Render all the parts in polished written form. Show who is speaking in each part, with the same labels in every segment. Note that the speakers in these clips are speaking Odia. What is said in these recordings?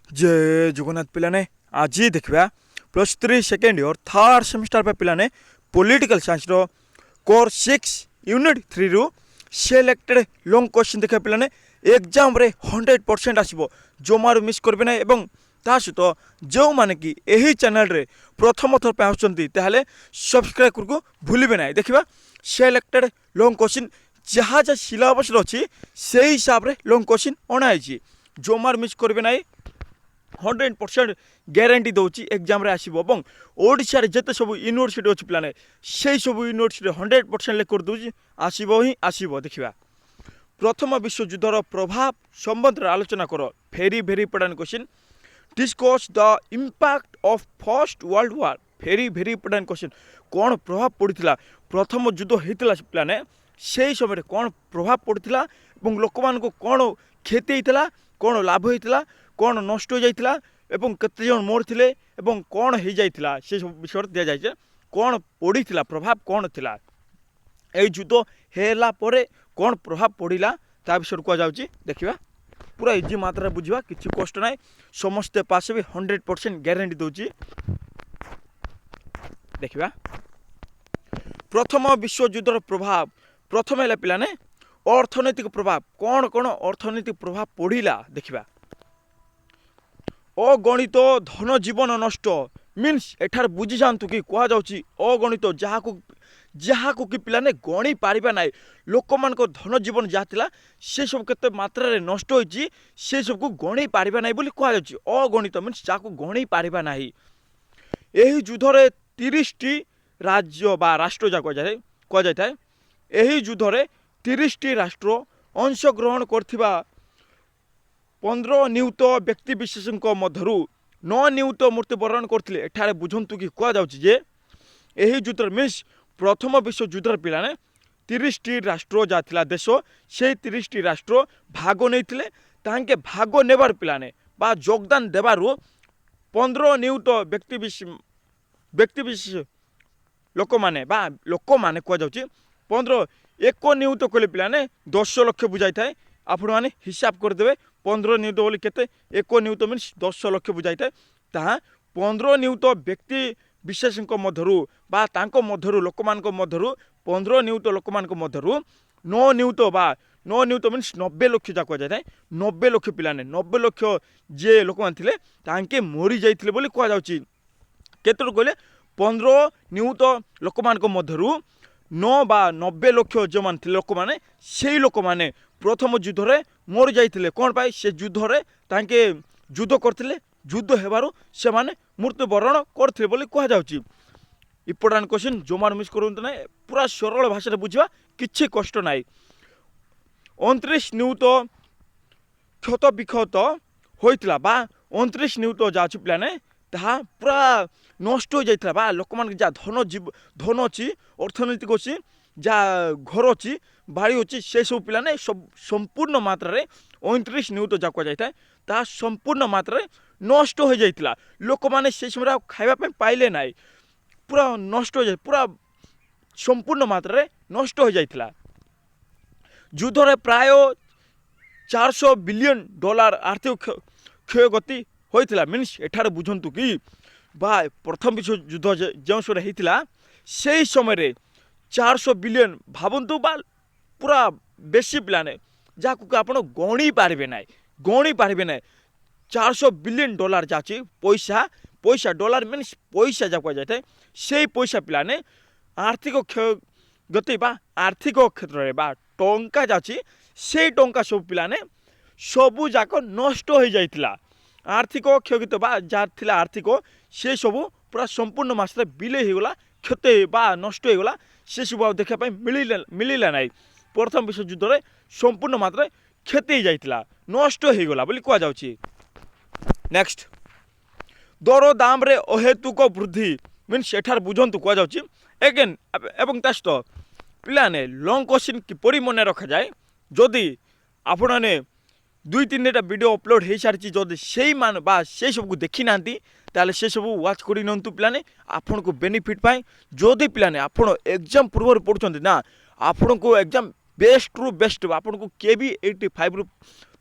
Speaker 1: जय जगन्नाथ पिलाने आज देखा plus 3 second year third semester पे पिलाने पॉलिटिकल साइंस रो कोर 6 यूनिट 3 रु सिलेक्टेड लॉन्ग क्वेश्चन देखा पिलाने एग्जाम रे 100% आसीबो जोमार मिस करबे ना एवं ता सहित जो माने कि यही चैनल रे प्रथम थर पे आउछंती ताहले सब्सक्राइब करको भूलिबे ना देखिबा सिलेक्टेड लॉन्ग क्वेश्चन जहाँ जहाँ सिलेबस अच्छी से हिसाब से लॉन्ग क्वेश्चन अणाई जोमार मिस करबे ना 100% ग्यारंटी दूसरी एग्जाम आसो ओडार जिते सब यूनिवर्सिटी अच्छी पिलाने से सब यूनिवर्सिटी 100% लेकर दूसरी आसो ही आसो देखा प्रथम विश्वयुद्धर प्रभाव संबंध में आलोचना कर very important question discuss the impact of first world war very important question कौन प्रभाव पड़ा प्रथम युद्ध होता पिलाने से समय कौन प्रभाव पड़ा लोक मान कौन क्षति होता कौन लाभ होता कौन नष्ट हो जाइथिला एवं केते जन मरथिले एवं कौन हो जाइथिला से सब विषय दिया जाइछे कौन पड़ीथिला प्रभाव कौन थिला ए युद्ध हेला परे कौन प्रभाव पड़िला ता विषय को जाउची देखिबा पूरा इजी मात्रा बुझिबा किछि कष्ट नाही समस्त पास भी 100% ग्यारंटी दोची देखिबा प्रथम विश्व युद्धर प्रभाव प्रथम हेला पिलाने अर्थनैतिक प्रभाव कौन कौन अर्थनैतिक प्रभाव पड़िला देखिबा अगणित धन जीवन नष्ट मीन्स एठार बुझी जातु कि कह जाऊँगी अगणित जहाँ को कि पिलाने गणी पारिबा ना लोक मान धन जीवन जहाँ थिला से सब केते मात्रा रे नष्ट होइछि से सब को गणी पारिबा ना बोली कह जाउछि अगणित मीन्स जहाँ को गणी पारिबा ना एही युद्धरे 30टी राज्य बा राष्ट्र जा कह जाए एही युद्धरे 30टी राष्ट्र अंशग्रहण करथिबा 15 नियुत व्यक्ति विशेष मध्यरु 9 नियुत मृत्युवरण करते एठारे बुझंतु कि कह जाउछि जे एही युद्ध मीन्स प्रथम विश्व युद्धर पिलाने 30टी राष्ट्र जाथिला देश से 30टी राष्ट्र भाग नैथिले तांके भाग नेबार पिलाने बा योगदान देबारु 15 नियुत व्यक्ति विशेष लोक माने कह जाउछि 15 एक नियुत कले पिलाने 10 लाख बुझाई थाए आपण माने हिसाब करदेवे 15 नियुत बोली केते एक नियुत मीन्स 10 लाख बुझाई थाए ताहा 15 नियुत व्यक्ति विशेष मध्यरु बा तांको मध्यरु लोकमानक मध्यरु 15 नियुत लोकमानक मध्यरु 9 नियुत मीन्स 90 लाख जा कह जाए 90 लाख पिलाने 90 लाख जे लोक मान थिले तांके मरी जाइथिले बोली कह जाउची केतरो कहले 15 नियुत लोकमानक मध्यरु 9 बा 90 लाख जो मान थिले लोक माने सेही लोक माने प्रथम युद्ध रे मर जाइथिले कोन पाई से युद्ध रे तांके युद्ध करथिले युद्ध हेबारु से माने मृत्युवरण करथिले बोली कह जाउची इंपोर्टेंट क्वेश्चन जो मान मिस करंत ना पूरा सरल भाषा रे बुझिबा किछि कष्ट नाही 29 नियुत क्षत विक्षत होइतला बा 29 नियुत जाउची प्लाने ताहा पूरा नष्ट हो जाइतला बा लोक मान जा धन अछि अर्थनैतिक अछि जा घर अच्छी बाड़ी अच्छी से सब पिलाने सब संपूर्ण मात्रा रे 29 नियुत जा कह जाए ता संपूर्ण मात्रा रे नष्ट हो जाइतला लोक माने से समय खाइबा पे पाइले ना पूरा नष्ट हो जाए पूरा संपूर्ण मात्रा रे नष्ट हो जाइतला युद्ध रे प्राय 400 बिलियन डॉलर आर्थिक क्षयगति होइतला मीन्स एठार बुझंतु कि बा प्रथम विश्व युद्ध जो समय होइतला से समय रे 400 बिलियन भावंतु बा पूरा बेसी प्लाने जहाँ आप गणी पारे ना 400 बिलियन डॉलर जाची पैसा डॉलर मीन्स पैसा जा कह जाए से पैसा पिलाने आर्थिक क्षयगति बा आर्थिक क्षेत्र में बा टंका जाची से टंका सब पिलाने सबू जाक नष्ट हो जाइतिला आर्थिक क्षयगति बा जार थिला आर्थिक से सबू पूरा संपूर्ण मात्रा बिले हो गला क्षति बा नष्ट हो गला से सब देखा मिलला ना प्रथम विश्व युद्ध रे संपूर्ण मात्रा क्षति जाइतिला नष्ट हो गला बोली कह जाउची नेक्स्ट दर दाम रे अहेतुक वृद्धि मीन्स एठार बुझंतु कह जाउची एगेन एवं तास्त पिलाने लॉन्ग क्वेश्चन किपरि मने रखा जाए जदि आपने 2-3टा वीडियो अपलोड हो सारी जदि से मान बा से सब को देखी नांती ताले से सब वाच करि नंतु पिलाने आपन को बेनिफिट पाई जदि पिलाने आपन एग्जाम पूर्व पढ़ुचंती ना आपन को एग्जाम बेस्ट रु बेस्ट आपन को केबी 85 रु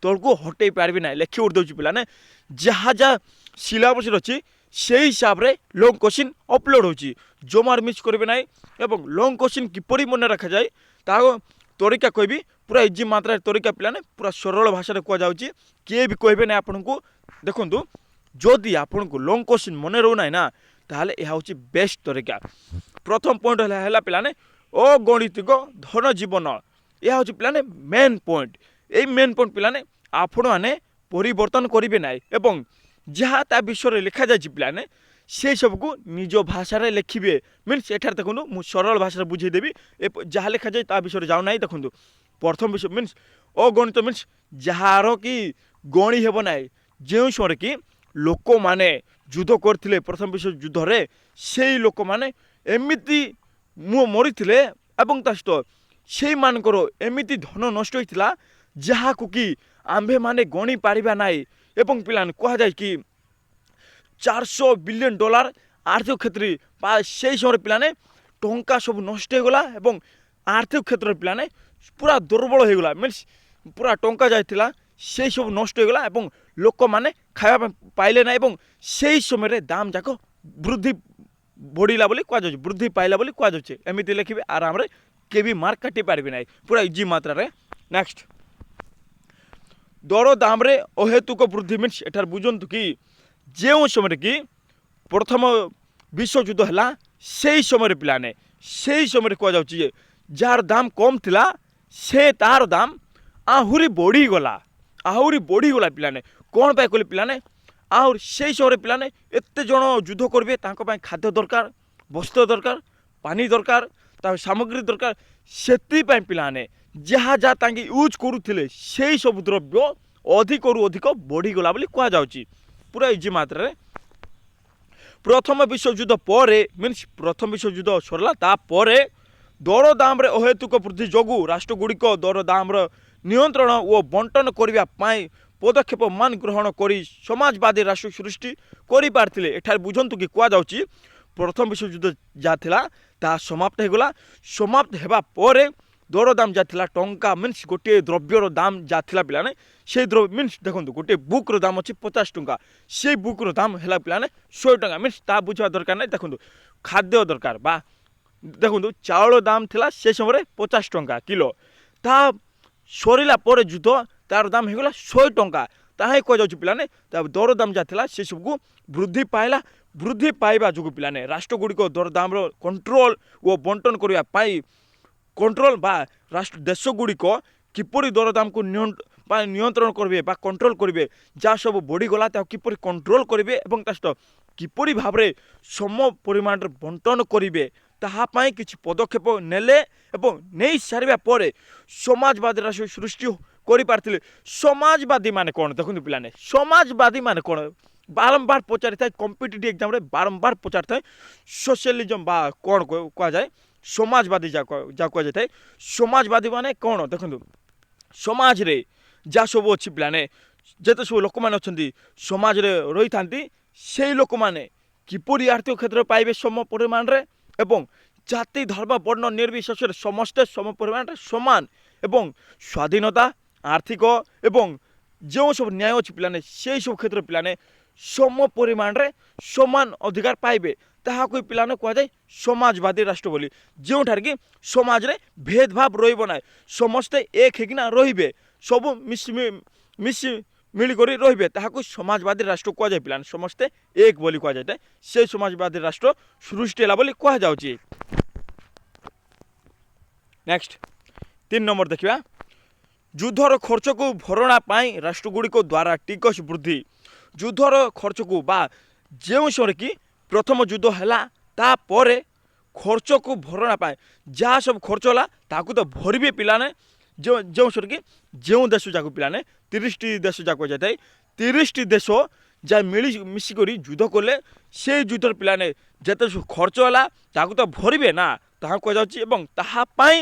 Speaker 1: ତଳକୁ ହଟେଇ ପାରିବେ ନାହିଁ। ଲେଖି ଉଠି ଦେଉଛି ପିଲାମାନେ, ଯାହା ଯାହା ସିଲାବସ୍ରେ ଅଛି সেই হিসাবে লং কোশ্চিন অপলোড হচ্ছে, জমার মিস করবে না। এবং লং কোশ্চিন কিপরি মনে রাখা যায় তা তরিকা কবি পুরা ইজি মাত্রার তরিকা পিলানে পুরা সরল ভাষায় কুযাচ্ছে, কিଏ ବି কহবে না আপনার। দেখুন যদি আপনার লং কোশ্চিন মনে রহুনা না তাহলে এ হচ্ছে বেস্ট তরিকা। প্রথম পয়েন্ট হল পিলানে অগণিতিক ধন জীবন, এ হচ্ছে পিলানে মেন পয়েন্ট। এই মেন পয়েন্ট পিলানে আপন মানে পরিবর্তন করবে না এবং ଯାହା ତା ବିଷୟରେ ଲେଖାଯାଇଛି ପିଲାମାନେ সেই সবকু নিজ ভাষায় লেখিবে। মিন্স এটার দেখুন মু সরল ভাষায় বুঝাইদেবি, যা লেখা যায় তা বিষয়ে যাও না। দেখুন প্রথম বিষয় মিন্স অগণিত মিন্স যাହାର কি গণি ହେବ ନାହିଁ। ଯେଉଁ ସମୟରେ କି ଲୋକମାନେ ଯୁଦ୍ଧ କରିଥିଲେ ପ୍ରଥମ ବିଶ୍ୱ ଯୁଦ୍ଧରେ, ସେଇ ଲୋକମାନେ ଏମିତି ମରିଥିଲେ ଏବଂ ତା ସହିତ ସେଇମାନଙ୍କର ଏମିତି ଧନ ନଷ୍ଟ ହୋଇଥିଲା ଯାହାକୁ କି ଆମ୍ଭେମାନେ ଗଣି ପାରିବା ନାହିଁ। এবং ପିଲାମାନେ କୁହାଯାଏ କି $400 ବିଲିୟନ ଆର୍ଥିକ କ୍ଷେତ୍ରରେ ବା সেই ସମୟରେ ପିଲାମାନେ ଟଙ୍କା ସବୁ ନଷ୍ଟ ହୋଇଗଲା ଏବଂ ଆର୍ଥିକ କ୍ଷେତ୍ରରେ ପିଲାମାନେ ପୁରା ଦୁର୍ବଳ ହୋଇଗଲା। ମିନ୍ସ ପୁରା ଟଙ୍କା ଯାଇଥିଲା সেই ସବୁ ନଷ୍ଟ ହୋଇଗଲା ଏବଂ ଲୋକମାନେ ଖାଇବା ପାଇଁ ପାଇଲେ ନାହିଁ ଏବଂ সেই ସମୟରେ ଦାମ ଯାକ ବୃଦ୍ଧି ବଢ଼ିଲା ବୋଲି କୁହାଯାଉଛି, ବୃଦ୍ଧି ପାଇଲା ବୋଲି କୁହାଯାଉଛି। ଏମିତି ଲେଖିବେ ଆରାମରେ, କେବେ ବି ମାର୍କ କାଟି ପାରିବେ ନାହିଁ, ପୁରା ଇଜି ମାତ୍ରାରେ। ନେକ୍ସଟ ଦର ଦାମରେ ଅହେତୁକ ବୃଦ୍ଧି ମିନ୍ସ ଏଠାରେ ବୁଝନ୍ତୁ କି ଯେଉଁ ସମୟରେ କି ପ୍ରଥମ ବିଶ୍ୱଯୁଦ୍ଧ ହେଲା সেই ସମୟରେ ପିଲାମାନେ সেই ସମୟରେ କୁହାଯାଉଛି ଯେ ଯାହାର ଦାମ କମ୍ ଥିଲା ସେ ତାର ଦାମ ଆହୁରି ବଢ଼ିଗଲା, ଆହୁରି ବଢ଼ିଗଲା ପିଲାମାନେ। କ'ଣ ପାଇଁ କହିଲେ ପିଲାମାନେ, ଆହୁରି সেই ସମୟରେ ପିଲାମାନେ ଏତେ ଜଣ ଯୁଦ୍ଧ କରିବେ, ତାଙ୍କ ପାଇଁ ଖାଦ୍ୟ ଦରକାର, ବସ୍ତ୍ର ଦରକାର, ପାଣି ଦରକାର, ତା ସାମଗ୍ରୀ ଦରକାର। ସେଥିପାଇଁ ପିଲାମାନେ ଯାହା ଯାହା ତାଙ୍କେ ୟୁଜ୍ କରୁଥିଲେ সেই ସବୁ ଦ୍ରବ୍ୟ ଅଧିକରୁ ଅଧିକ ବଢ଼ିଗଲା ବୋଲି କୁହାଯାଉଛି, ପୁରା ଇଜି ମାତ୍ରାରେ। ପ୍ରଥମ ବିଶ୍ୱଯୁଦ୍ଧ ପରେ ମିନ୍ସ ପ୍ରଥମ ବିଶ୍ୱଯୁଦ୍ଧ ସରିଲା ତାପରେ ଦରଦାମରେ ଅହେତୁକ ବୃଦ୍ଧି ଯୋଗୁଁ ରାଷ୍ଟ୍ରଗୁଡ଼ିକ ଦରଦାମର ନିୟନ୍ତ୍ରଣ ଓ ବଣ୍ଟନ କରିବା ପାଇଁ ପଦକ୍ଷେପ ମାନ ଗ୍ରହଣ କରି ସମାଜବାଦୀ ରାଷ୍ଟ୍ର ସୃଷ୍ଟି କରିପାରିଥିଲେ। ଏଠାରେ ବୁଝନ୍ତୁ କି କୁହାଯାଉଛି ପ୍ରଥମ ବିଶ୍ୱଯୁଦ୍ଧ ଯାହା ଥିଲା ତାହା ସମାପ୍ତ ହୋଇଗଲା। ସମାପ୍ତ ହେବା ପରେ ଦରଦାମ ଯାହା ଥିଲା ଟଙ୍କା ମିନ୍ସ ଗୋଟିଏ ଦ୍ରବ୍ୟର ଦାମ ଯାହା ଥିଲା ପିଲାମାନେ সেই দ্রব্য মিন্স দেখুন গোটে বুক্র দাম ଅଛି 50 ଟଙ୍କା, সেই বুক্র দাম ହେଲା ପିଲାମାନେ 100 ଟଙ୍କା। ମିନ୍ସ ତାହା ବୁଝିବା ଦରକାର ନାହିଁ। ଦେଖନ୍ତୁ ଖାଦ୍ୟ ଦରକାର ବା ଦେଖନ୍ତୁ ଚାଉଳ ଦାମ ଥିଲା ସେ ସମୟରେ 50 ଟଙ୍କା କିଲୋ, ତାହା ସରିଲା ପରେ ଯୁଦ୍ଧ ତାର ଦାମ ହେଇଗଲା 100 ଟଙ୍କା। ତାହା ହିଁ କୁହାଯାଉଛି ପିଲାମାନେ ତା ଦରଦାମ ଯାହା ଥିଲା ସେ ସବୁକୁ ବୃଦ୍ଧି ପାଇଲା। ବୃଦ୍ଧି ପାଇବା ଯୋଗୁଁ ପିଲାମାନେ ରାଷ୍ଟ୍ରଗୁଡ଼ିକ ଦରଦାମର କଣ୍ଟ୍ରୋଲ ଓ ବଣ୍ଟନ କରିବା ପାଇଁ କଣ୍ଟ୍ରୋଲ ବା ରାଷ୍ଟ୍ର ଦେଶଗୁଡ଼ିକ କିପରି ଦରଦାମକୁ ନିୟନ୍ତ୍ରଣ କରିବେ ବା କଣ୍ଟ୍ରୋଲ କରିବେ, ଯାହା ସବୁ ବଢ଼ିଗଲା ତାକୁ କିପରି କଣ୍ଟ୍ରୋଲ କରିବେ ଏବଂ ତା ସହିତ କିପରି ଭାବରେ ସମ ପରିମାଣରେ ବଣ୍ଟନ କରିବେ ତାହା ପାଇଁ କିଛି ପଦକ୍ଷେପ ନେଲେ ଏବଂ ନେଇ ସାରିବା ପରେ ସମାଜବାଦୀ ରାଷ୍ଟ୍ର ସୃଷ୍ଟି କରିପାରିଥିଲେ। ସମାଜବାଦୀ ମାନେ କ'ଣ ଦେଖନ୍ତୁ ପିଲାମାନେ, ସମାଜବାଦୀ ମାନେ କ'ଣ ବାରମ୍ବାର ପଚାରିଥାଏ, କମ୍ପିଟିଟିଭ୍ ଏକ୍ଜାମ୍ରେ ବାରମ୍ବାର ପଚାରିଥାଏ ସୋସିଆଲିଜମ୍ ବା କ'ଣ କୁହାଯାଏ, ସମାଜବାଦୀ ଯାହା କୁହାଯାଇଥାଏ। ସମାଜବାଦୀ ମାନେ କ'ଣ ଦେଖନ୍ତୁ, ସମାଜରେ ଯାହା ସବୁ ଅଛି ପିଲାମାନେ, ଯେତେ ସବୁ ଲୋକମାନେ ଅଛନ୍ତି ସମାଜରେ ରହିଥାନ୍ତି, সেই ଲୋକମାନେ କିପରି ଆର୍ଥିକ କ୍ଷେତ୍ର ପାଇବେ ସମ ପରିମାଣରେ ଏବଂ ଜାତି ଧର୍ମ ବର୍ଣ୍ଣ ନିର୍ବିଶେଷରେ ସମସ୍ତେ ସମ ପରିମାଣରେ ସମାନ ଏବଂ ସ୍ୱାଧୀନତା ଆର୍ଥିକ ଏବଂ ଯେଉଁ ସବୁ ନ୍ୟାୟ ଅଛି ପିଲାମାନେ সেই ସବୁ କ୍ଷେତ୍ରରେ ପିଲାମାନେ ସମ ପରିମାଣରେ ସମାନ ଅଧିକାର ପାଇବେ। ତାହାକୁ ପିଲାମାନେ କୁହାଯାଏ ସମାଜବାଦୀ ରାଷ୍ଟ୍ର ବୋଲି, ଯେଉଁଠାରେ କି ସମାଜରେ ଭେଦଭାବ ରହିବ ନାହିଁ, ସମସ୍ତେ ଏକ ହେଇକିନା ରହିବେ, ସବୁ ମିଶି ମିଳିକରି ରହିବେ, ତାହାକୁ ସମାଜବାଦୀ ରାଷ୍ଟ୍ର କୁହାଯାଏ। ପିଲାମାନେ ସମସ୍ତେ ଏକ ବୋଲି କୁହାଯାଇଥାଏ, ସେ ସମାଜବାଦୀ ରାଷ୍ଟ୍ର ସୃଷ୍ଟି ହେଲା ବୋଲି କୁହାଯାଉଛି। ନେକ୍ସଟ 3 ନମ୍ବର ଦେଖିବା, ଯୁଦ୍ଧର ଖର୍ଚ୍ଚକୁ ଭରଣା ପାଇଁ ରାଷ୍ଟ୍ରଗୁଡ଼ିକ ଦ୍ୱାରା ଟିକସ ବୃଦ୍ଧି। ଯୁଦ୍ଧର ଖର୍ଚ୍ଚକୁ ବା ଯେଉଁ ସମୟରେ କି ପ୍ରଥମ ଯୁଦ୍ଧ ହେଲା ତାପରେ ଖର୍ଚ୍ଚକୁ ଭରଣା ପାଇଁ ଯାହା ସବୁ ଖର୍ଚ୍ଚ ହେଲା ତାକୁ ତ ଭରିବେ ପିଲାମାନେ। ଯେଉଁ ସମୟରେ କି ଯେଉଁ ଦେଶ ଯାକୁ ପିଲାମାନେ 30ଟି ଦେଶ ଯାକ ଯାଇଥାଏ, 30ଟି ଦେଶ ଯାହା ମିଶିକରି ଯୁଦ୍ଧ କଲେ সেই ଯୁଦ୍ଧର ପିଲାମାନେ ଯେତେ ସବୁ ଖର୍ଚ୍ଚ ହେଲା ତାକୁ ତ ଭରିବେ ନା, ତାହା କୁହାଯାଉଛି। ଏବଂ ତାହା ପାଇଁ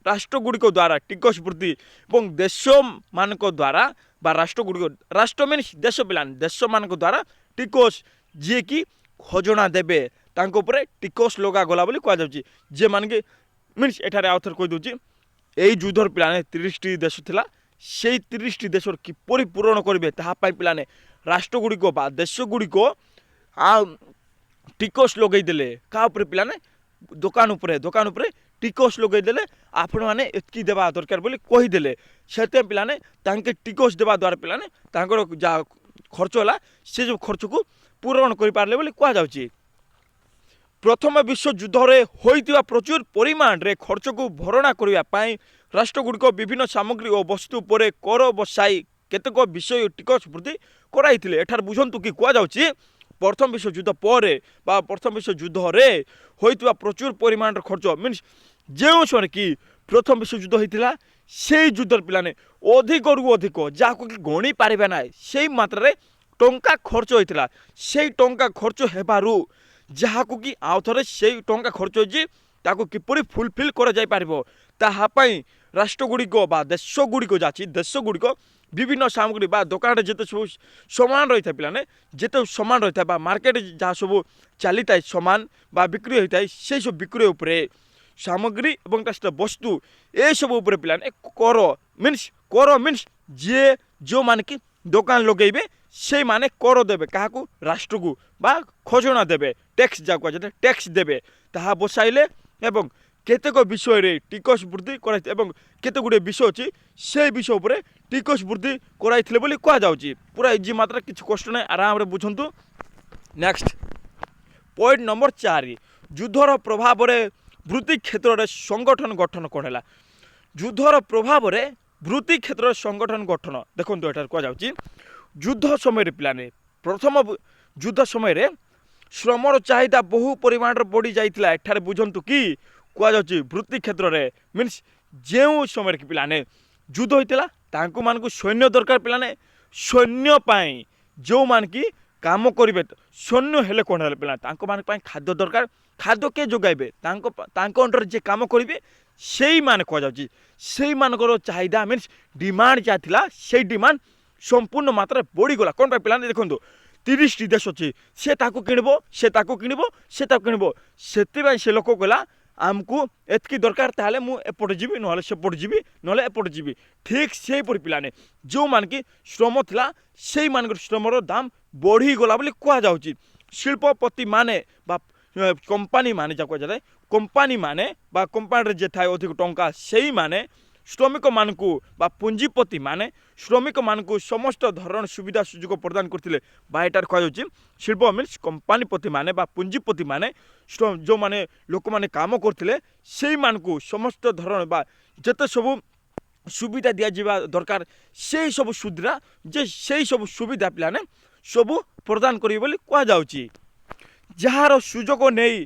Speaker 1: ରାଷ୍ଟ୍ରଗୁଡ଼ିକ ଦ୍ୱାରା ଟିକସ ବୃଦ୍ଧି ଏବଂ ଦେଶମାନଙ୍କ ଦ୍ୱାରା ବା ରାଷ୍ଟ୍ରଗୁଡ଼ିକ, ରାଷ୍ଟ୍ର ମିନ୍ସ ଦେଶ ପିଲାମାନେ, ଦେଶମାନଙ୍କ ଦ୍ୱାରା ଟିକସ ଯିଏକି ଖଜଣା ଦେବେ ତାଙ୍କ ଉପରେ ଟିକସ ଲଗାଗଲା ବୋଲି କୁହାଯାଉଛି। ଯେମାନେ କି ମିନ୍ସ ଏଠାରେ ଆଉ ଥରେ କହିଦେଉଛି, এই ଯୁଦ୍ଧର ପିଲାମାନେ 30ଟି ଦେଶ ଥିଲା, সেই 30টি দেশর কিপରି ପୂରଣ କରିବେ ତାହା ପାଇଁ ପିଲାମାନେ ରାଷ୍ଟ୍ରଗୁଡ଼ିକ ବା ଦେଶଗୁଡ଼ିକ ଟିକସ ଲଗେଇଦେଲେ। କାହା ଉପରେ ପିଲାମାନେ? ଦୋକାନ ଉପରେ ଟିକସ ଲଗେଇଦେଲେ। ଆପଣମାନେ ଏତିକି ଦେବା ଦରକାର ବୋଲି କହିଦେଲେ। ସେଥିପାଇଁ ପିଲାମାନେ ତାଙ୍କେ ଟିକସ ଦେବା ଦ୍ୱାରା ପିଲାମାନେ ତାଙ୍କର ଯାହା ଖର୍ଚ୍ଚ ହେଲା ସେ ଯେଉଁ ଖର୍ଚ୍ଚକୁ ପୂରଣ କରିପାରିଲେ ବୋଲି କୁହାଯାଉଛି। ପ୍ରଥମ ବିଶ୍ୱଯୁଦ୍ଧରେ ହୋଇଥିବା ପ୍ରଚୁର ପରିମାଣରେ ଖର୍ଚ୍ଚକୁ ଭରଣା କରିବା ପାଇଁ ରାଷ୍ଟ୍ରଗୁଡ଼ିକ ବିଭିନ୍ନ ସାମଗ୍ରୀ ଓ ବସ୍ତୁ ଉପରେ କର ବସାଇ କେତେକ ବିଷୟ ଟିକସ ବୃଦ୍ଧି କରାଇଥିଲେ। ଏଠାରେ ବୁଝନ୍ତୁ କି କୁହାଯାଉଛି ପ୍ରଥମ ବିଶ୍ୱଯୁଦ୍ଧ ପରେ ବା ପ୍ରଥମ ବିଶ୍ୱଯୁଦ୍ଧରେ ହୋଇଥିବା ପ୍ରଚୁର ପରିମାଣର ଖର୍ଚ୍ଚ ମିନ୍ସ ଯେଉଁ ସମୟରେ କି ପ୍ରଥମ ବିଶ୍ୱଯୁଦ୍ଧ ହୋଇଥିଲା ସେଇ ଯୁଦ୍ଧର ପିଲାମାନେ ଅଧିକରୁ ଅଧିକ ଯାହାକୁ କି ଗଣି ପାରିବେ ନାହିଁ ସେଇ ମାତ୍ରାରେ ଟଙ୍କା ଖର୍ଚ୍ଚ ହୋଇଥିଲା। ସେଇ ଟଙ୍କା ଖର୍ଚ୍ଚ ହେବାରୁ ଯାହାକୁ କି ଆଉ ଥରେ ସେଇ ଟଙ୍କା ଖର୍ଚ୍ଚ ହୋଇଛି ତାକୁ କିପରି ଫୁଲଫିଲ୍ କରାଯାଇପାରିବ ତାହା ପାଇଁ ରାଷ୍ଟ୍ରଗୁଡ଼ିକ ବା ଦେଶଗୁଡ଼ିକ ଦେଶଗୁଡ଼ିକ ବିଭିନ୍ନ ସାମଗ୍ରୀ ବା ଦୋକାନରେ ଯେତେ ସବୁ ସମାନ ରହିଥାଏ ପିଲାମାନେ ଯେତେ ସମାନ ରହିଥାଏ ବା ମାର୍କେଟ ଯାହା ସବୁ ଚାଲିଥାଏ ସମାନ ବା ବିକ୍ରି ହୋଇଥାଏ ସେଇ ସବୁ ବିକ୍ରି ଉପରେ ସାମଗ୍ରୀ ଏବଂ ତା ସହିତ ବସ୍ତୁ ଏସବୁ ଉପରେ ପିଲାମାନେ କର ମିନ୍ସ ଯେଉଁମାନେ କି ଦୋକାନ ଲଗେଇବେ ସେଇମାନେ କର ଦେବେ। କାହାକୁ? ରାଷ୍ଟ୍ରକୁ ବା ଖଜଣା ଦେବେ। ଟ୍ୟାକ୍ସ ଯାହାକୁ କୁହାଯାଏ ଟ୍ୟାକ୍ସ ଦେବେ। ତାହା ବସାଇଲେ ଏବଂ କେତେକ ବିଷୟରେ ଟିକସ ବୃଦ୍ଧି କରାଇଥିଲେ ଏବଂ କେତେ ଗୁଡ଼ିଏ ବିଷୟ ଅଛି ସେଇ ବିଷୟ ଉପରେ ଟିକସ ବୃଦ୍ଧି କରାଇଥିଲେ ବୋଲି କୁହାଯାଉଛି। ପୁରା ଇଜି ମାତ୍ରା କିଛି କଷ୍ଟ ନାହିଁ ଆରାମରେ ବୁଝନ୍ତୁ। ନେକ୍ସଟ ପଏଣ୍ଟ ନମ୍ବର 4 ଯୁଦ୍ଧର ପ୍ରଭାବରେ ବୃତ୍ତି କ୍ଷେତ୍ରରେ ସଂଗଠନ ଗଠନ କ'ଣ ହେଲା? ଯୁଦ୍ଧର ପ୍ରଭାବରେ ବୃତ୍ତି କ୍ଷେତ୍ରରେ ସଂଗଠନ ଗଠନ ଦେଖନ୍ତୁ ଏଠାରେ କୁହାଯାଉଛି ଯୁଦ୍ଧ ସମୟରେ ପିଲାମାନେ ପ୍ରଥମ ଯୁଦ୍ଧ ସମୟରେ ଶ୍ରମର ଚାହିଦା ବହୁ ପରିମାଣରେ ବଢ଼ି ଯାଇଥିଲା। ଏଠାରେ ବୁଝନ୍ତୁ କି କୁହାଯାଉଛି ବୃତ୍ତି କ୍ଷେତ୍ରରେ ମିନ୍ସ ଯେଉଁ ସମୟରେ କି ପିଲାମାନେ ଯୁଦ୍ଧ ହୋଇଥିଲା ତାଙ୍କୁ ମାନଙ୍କୁ ସୈନ୍ୟ ଦରକାର। ପିଲାମାନେ ସୈନ୍ୟ ପାଇଁ ଯେଉଁମାନେ କି କାମ କରିବେ ସୈନ୍ୟ ହେଲେ କ'ଣ ହେଲେ ପିଲା ତାଙ୍କ ମାନଙ୍କ ପାଇଁ ଖାଦ୍ୟ ଦରକାର। ଖାଦ୍ୟ କିଏ ଯୋଗାଇବେ? ତାଙ୍କ ଅଣ୍ଡରରେ ଯିଏ କାମ କରିବେ ସେଇମାନେ କୁହାଯାଉଛି ସେଇମାନଙ୍କର ଚାହିଦା ମିନ୍ସ ଡିମାଣ୍ଡ ଯାହା ଥିଲା ସେଇ ଡିମାଣ୍ଡ ସମ୍ପୂର୍ଣ୍ଣ ମାତ୍ରାରେ ବଢ଼ିଗଲା। କ'ଣ ପାଇଁ ପିଲାମାନେ ଦେଖନ୍ତୁ 30ଟି ଦେଶ ଅଛି ସେ ତାକୁ କିଣିବ ସେଥିପାଇଁ ସେ ଲୋକ କହିଲା ଆମକୁ ଏତିକି ଦରକାର ତାହେଲେ ମୁଁ ଏପଟେ ଯିବି ନହେଲେ ସେପଟେ ଯିବି ନହେଲେ ଏପଟେ ଯିବି। ଠିକ୍ ସେଇପରି ପିଲାମାନେ ଯେଉଁମାନେ କି ଶ୍ରମ ଥିଲା ସେଇମାନଙ୍କର ଶ୍ରମର ଦାମ ବଢ଼ିଗଲା ବୋଲି କୁହାଯାଉଛି। ଶିଳ୍ପପତିମାନେ ବା କମ୍ପାନୀମାନେ ଯାହା କୁହାଯାଏ କମ୍ପାନୀମାନେ ବା କମ୍ପାନୀରେ ଯେ ଥାଏ ଅଧିକ ଟଙ୍କା ସେଇମାନେ ଶ୍ରମିକମାନଙ୍କୁ ବା ପୁଞ୍ଜିପତିମାନେ ଶ୍ରମିକମାନଙ୍କୁ ସମସ୍ତ ଧରଣ ସୁବିଧା ସୁଯୋଗ ପ୍ରଦାନ କରିଥିଲେ। ବା ଏଠାରେ କୁହାଯାଉଛି ଶିଳ୍ପ ମିନ୍ସ କମ୍ପାନୀପତିମାନେ ବା ପୁଞ୍ଜିପତିମାନେ ଯେଉଁମାନେ ଲୋକମାନେ କାମ କରୁଥିଲେ ସେଇମାନଙ୍କୁ ସମସ୍ତ ଧରଣ ବା ଯେତେ ସବୁ ସୁବିଧା ଦିଆଯିବା ଦରକାର ସେଇ ସବୁ ସୁବିଧା ପିଲାମାନେ ସବୁ ପ୍ରଦାନ କରିବେ ବୋଲି କୁହାଯାଉଛି। ଯାହାର ସୁଯୋଗ ନେଇ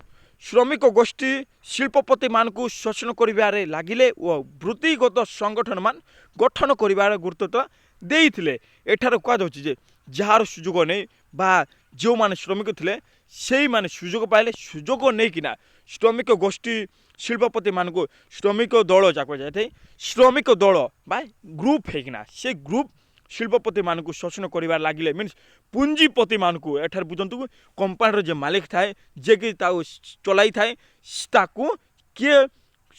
Speaker 1: ଶ୍ରମିକ ଗୋଷ୍ଠୀ ଶିଳ୍ପପତିମାନଙ୍କୁ ଶୋଷଣ କରିବାରେ ଲାଗିଲେ ଓ ବୃତ୍ତିଗତ ସଂଗଠନମାନ ଗଠନ କରିବାର ଗୁରୁତ୍ୱ ଦେଇଥିଲେ। ଏଠାରେ କୁହାଯାଉଛି ଯେ ଯାହାର ସୁଯୋଗ ନେଇ ବା ଯେଉଁମାନେ ଶ୍ରମିକ ଥିଲେ ସେଇମାନେ ସୁଯୋଗ ପାଇଲେ ସୁଯୋଗ ନେଇକିନା ଶ୍ରମିକ ଗୋଷ୍ଠୀ ଶିଳ୍ପପତିମାନଙ୍କୁ ଶ୍ରମିକ ଦଳ ଯାହା କୁହାଯାଇଥାଏ ଶ୍ରମିକ ଦଳ ବା ଗ୍ରୁପ୍ ହେଇକିନା ସେ ଗ୍ରୁପ୍ ଶିଳ୍ପପତିମାନଙ୍କୁ ଶୋଷଣ କରିବାରେ ଲାଗିଲେ ମିନ୍ସ ପୁଞ୍ଜିପତିମାନଙ୍କୁ। ଏଠାରେ ବୁଝନ୍ତୁ କମ୍ପାନୀର ଯେ ମାଲିକ ଥାଏ ଯିଏକି ତାକୁ ଚଲାଇଥାଏ ତାକୁ କିଏ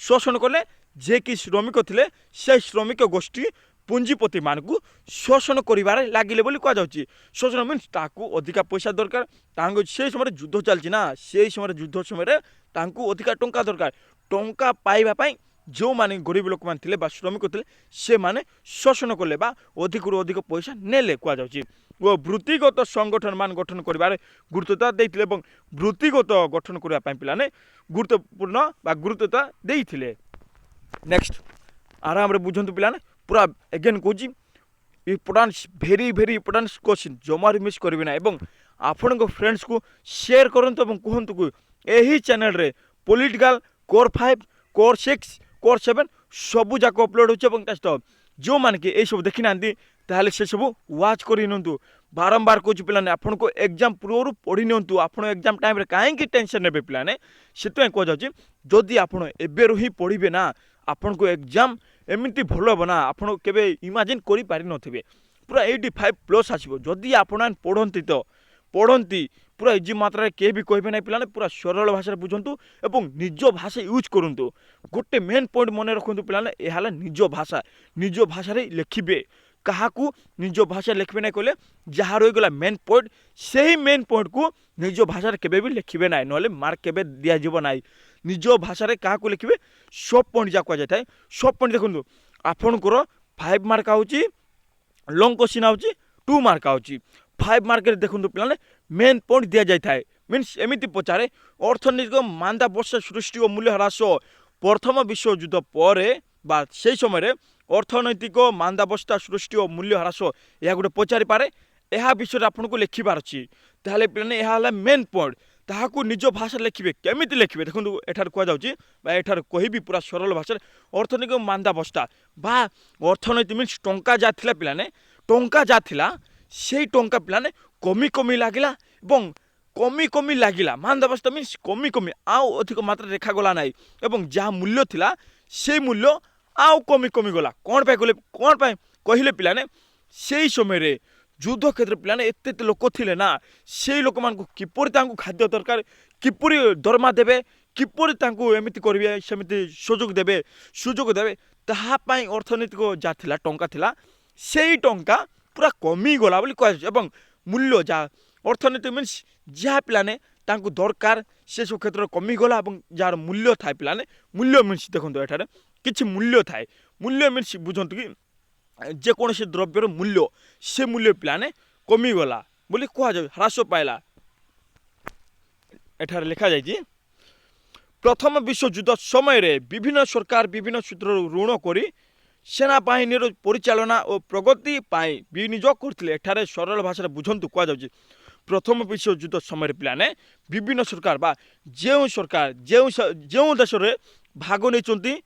Speaker 1: ଶୋଷଣ କଲେ? ଯିଏକି ଶ୍ରମିକ ଥିଲେ ସେ ଶ୍ରମିକ ଗୋଷ୍ଠୀ ପୁଞ୍ଜିପତିମାନଙ୍କୁ ଶୋଷଣ କରିବାରେ ଲାଗିଲେ ବୋଲି କୁହାଯାଉଛି। ଶୋଷଣ ମିନ୍ସ ତାକୁ ଅଧିକା ପଇସା ଦରକାର। ତାଙ୍କୁ ସେଇ ସମୟରେ ଯୁଦ୍ଧ ଚାଲିଛି ନା ସେଇ ସମୟରେ ଯୁଦ୍ଧ ସମୟରେ ତାଙ୍କୁ ଅଧିକା ଟଙ୍କା ଦରକାର। ଟଙ୍କା ପାଇବା ପାଇଁ ଯେଉଁମାନେ ଗରିବ ଲୋକମାନେ ଥିଲେ ବା ଶ୍ରମିକ ଥିଲେ ସେମାନେ ଶୋଷଣ କଲେ ବା ଅଧିକରୁ ଅଧିକ ପଇସା ନେଲେ କୁହାଯାଉଛି। ଓ ବୃତ୍ତିଗତ ସଂଗଠନ ମାନ ଗଠନ କରିବାରେ ଗୁରୁତ୍ୱତା ଦେଇଥିଲେ ଏବଂ ବୃତ୍ତିଗତ ଗଠନ କରିବା ପାଇଁ ପିଲାମାନେ ଗୁରୁତ୍ୱପୂର୍ଣ୍ଣ ବା ଗୁରୁତ୍ୱତା ଦେଇଥିଲେ। ନେକ୍ସଟ ଆରାମରେ ବୁଝନ୍ତୁ ପିଲାମାନେ ପୁରା ଏଗେନ୍ କହୁଛି ଇମ୍ପୋର୍ଟାନ୍ସ ଭେରି ଇମ୍ପୋର୍ଟାନ୍ସ କ୍ୱେଶ୍ଚିନ୍ ଜମାରୁ ମିସ୍ କରିବେ ନାହିଁ ଏବଂ ଆପଣଙ୍କ ଫ୍ରେଣ୍ଡସ୍କୁ ସେୟାର କରନ୍ତୁ ଏବଂ କୁହନ୍ତୁ ଏହି ଚ୍ୟାନେଲରେ ପଲିଟିକାଲ କୋର୍ 5 କୋର୍ 6 କୋର୍ 7 ସବୁ ଯାକ ଅପଲୋଡ଼ ହେଉଛି ଏବଂ ତା ସହିତ ଯେଉଁମାନେ କି ଏଇସବୁ ଦେଖିନାହାନ୍ତି ତାହେଲେ ସେସବୁ ୱାଚ୍ କରି ନିଅନ୍ତୁ। ବାରମ୍ବାର କହୁଛି ପିଲାମାନେ ଆପଣଙ୍କୁ ଏକ୍ଜାମ୍ ପୂର୍ବରୁ ପଢ଼ି ନିଅନ୍ତୁ। ଆପଣ ଏକ୍ଜାମ୍ ଟାଇମ୍ରେ କାହିଁକି ଟେନସନ୍ ନେବେ ପିଲାମାନେ ସେଥିପାଇଁ କୁହାଯାଉଛି ଯଦି ଆପଣ ଏବେରୁ ହିଁ ପଢ଼ିବେ ନା ଆପଣଙ୍କୁ ଏକ୍ଜାମ୍ ଏମିତି ଭଲ ହେବ ନା ଆପଣ କେବେ ଇମାଜିନ୍ କରିପାରିନଥିବେ। ପୁରା 85+ ଆସିବ ଯଦି ଆପଣ ପଢ଼ନ୍ତି ତ पढ़ती पूरा इजी मात्रा किए भी कहे ना पे पूरा सरल भाषा बुझंतु एवं निज भाषा यूज करंतु गोटे मेन पॉइंट मन रखु पे यह निज भाषा निज भाषा लिखिबे क्या निज भाषा लिखबे ना कहले जहाँ रहीगला मेन पॉइंट से ही मेन पॉइंट को निज भाषा केबे भी लिखिबे ना नले मार्क केबे दिया जीव ना निज भाषा क्या लिखिबे सब पॉइंट जहाँ कहुए थाए सब पॉइंट देखो आपणकर 5 मार्क आउची लॉन्ग क्वेश्चन आउची 2 मार्क आउची 5 मार्क देखो पे मेन पॉइंट दि जाए मीन्स एमती पचारे अर्थनैतिक मांदाबस्या सृष्टि और मूल्य ह्रास प्रथम विश्वयुद्ध पर बा से समय अर्थनैतिक मांदाबस्या सृष्टि और मूल्य ह्रास यह गोटे पचारि पारे यह विषय आपको लिखबार अच्छी ताहले पे यह मेन पॉइंट ताहाकू निज भाषा लिखिबे केमिति लिखिबे देखो एठार कह एठार कहबी पूरा सरल भाषा अर्थनैतिक मांदाबस्या बा अर्थनैतिक मीन्स टंका जा थिला पिलाने टंका जा थिला से टंका पिलाने कमी कमी लागिला एवं कमी कमी लागिला मांदाबस्या मीन्स कमी कमी आउ अधिक मात्रा रेखा गला नाई एवं जहाँ मूल्य थिला से मूल्य आउ कमी कमी गला कौन पाए कहले पिलाने से समय युद्ध क्षेत्र पे एत लोक थे ना से लोक मान किपर खाद्य दरकार किपर दरमा देवे किपर एमती करेंगे सेमती सुजोग देवे ताहापाई अर्थनैतिक जहाँ थिला टंका थिला से टंका पूरा कमी गला बोली कह मूल्य जहाँ अर्थनैतिक मीन्स जहाँ पिलाने दरकार से सब क्षेत्र कमी गला जार मूल्य थाए पिलाने मूल्य मीन्स देखो एठार किछि मूल्य थाए मूल्य मीन्स बुझंतु कि जेकोसी द्रव्यर मूल्य से मूल्य पिलाने कमीगला बोली कहुए ह्रास पाइला एठार लिखा जाइए प्रथम विश्वयुद्ध समय रे विभिन्न सरकार विभिन्न सूत्र ऋण करी सेनाबाहिनी परिचालना और प्रगति पाई विनियोग करथिले एठारे सरल भाषा बुझंतु कहुए प्रथम विश्वयुद्ध समय पिलाने विभिन्न सरकार बा जो सरकार जो देश रे भाग नहीं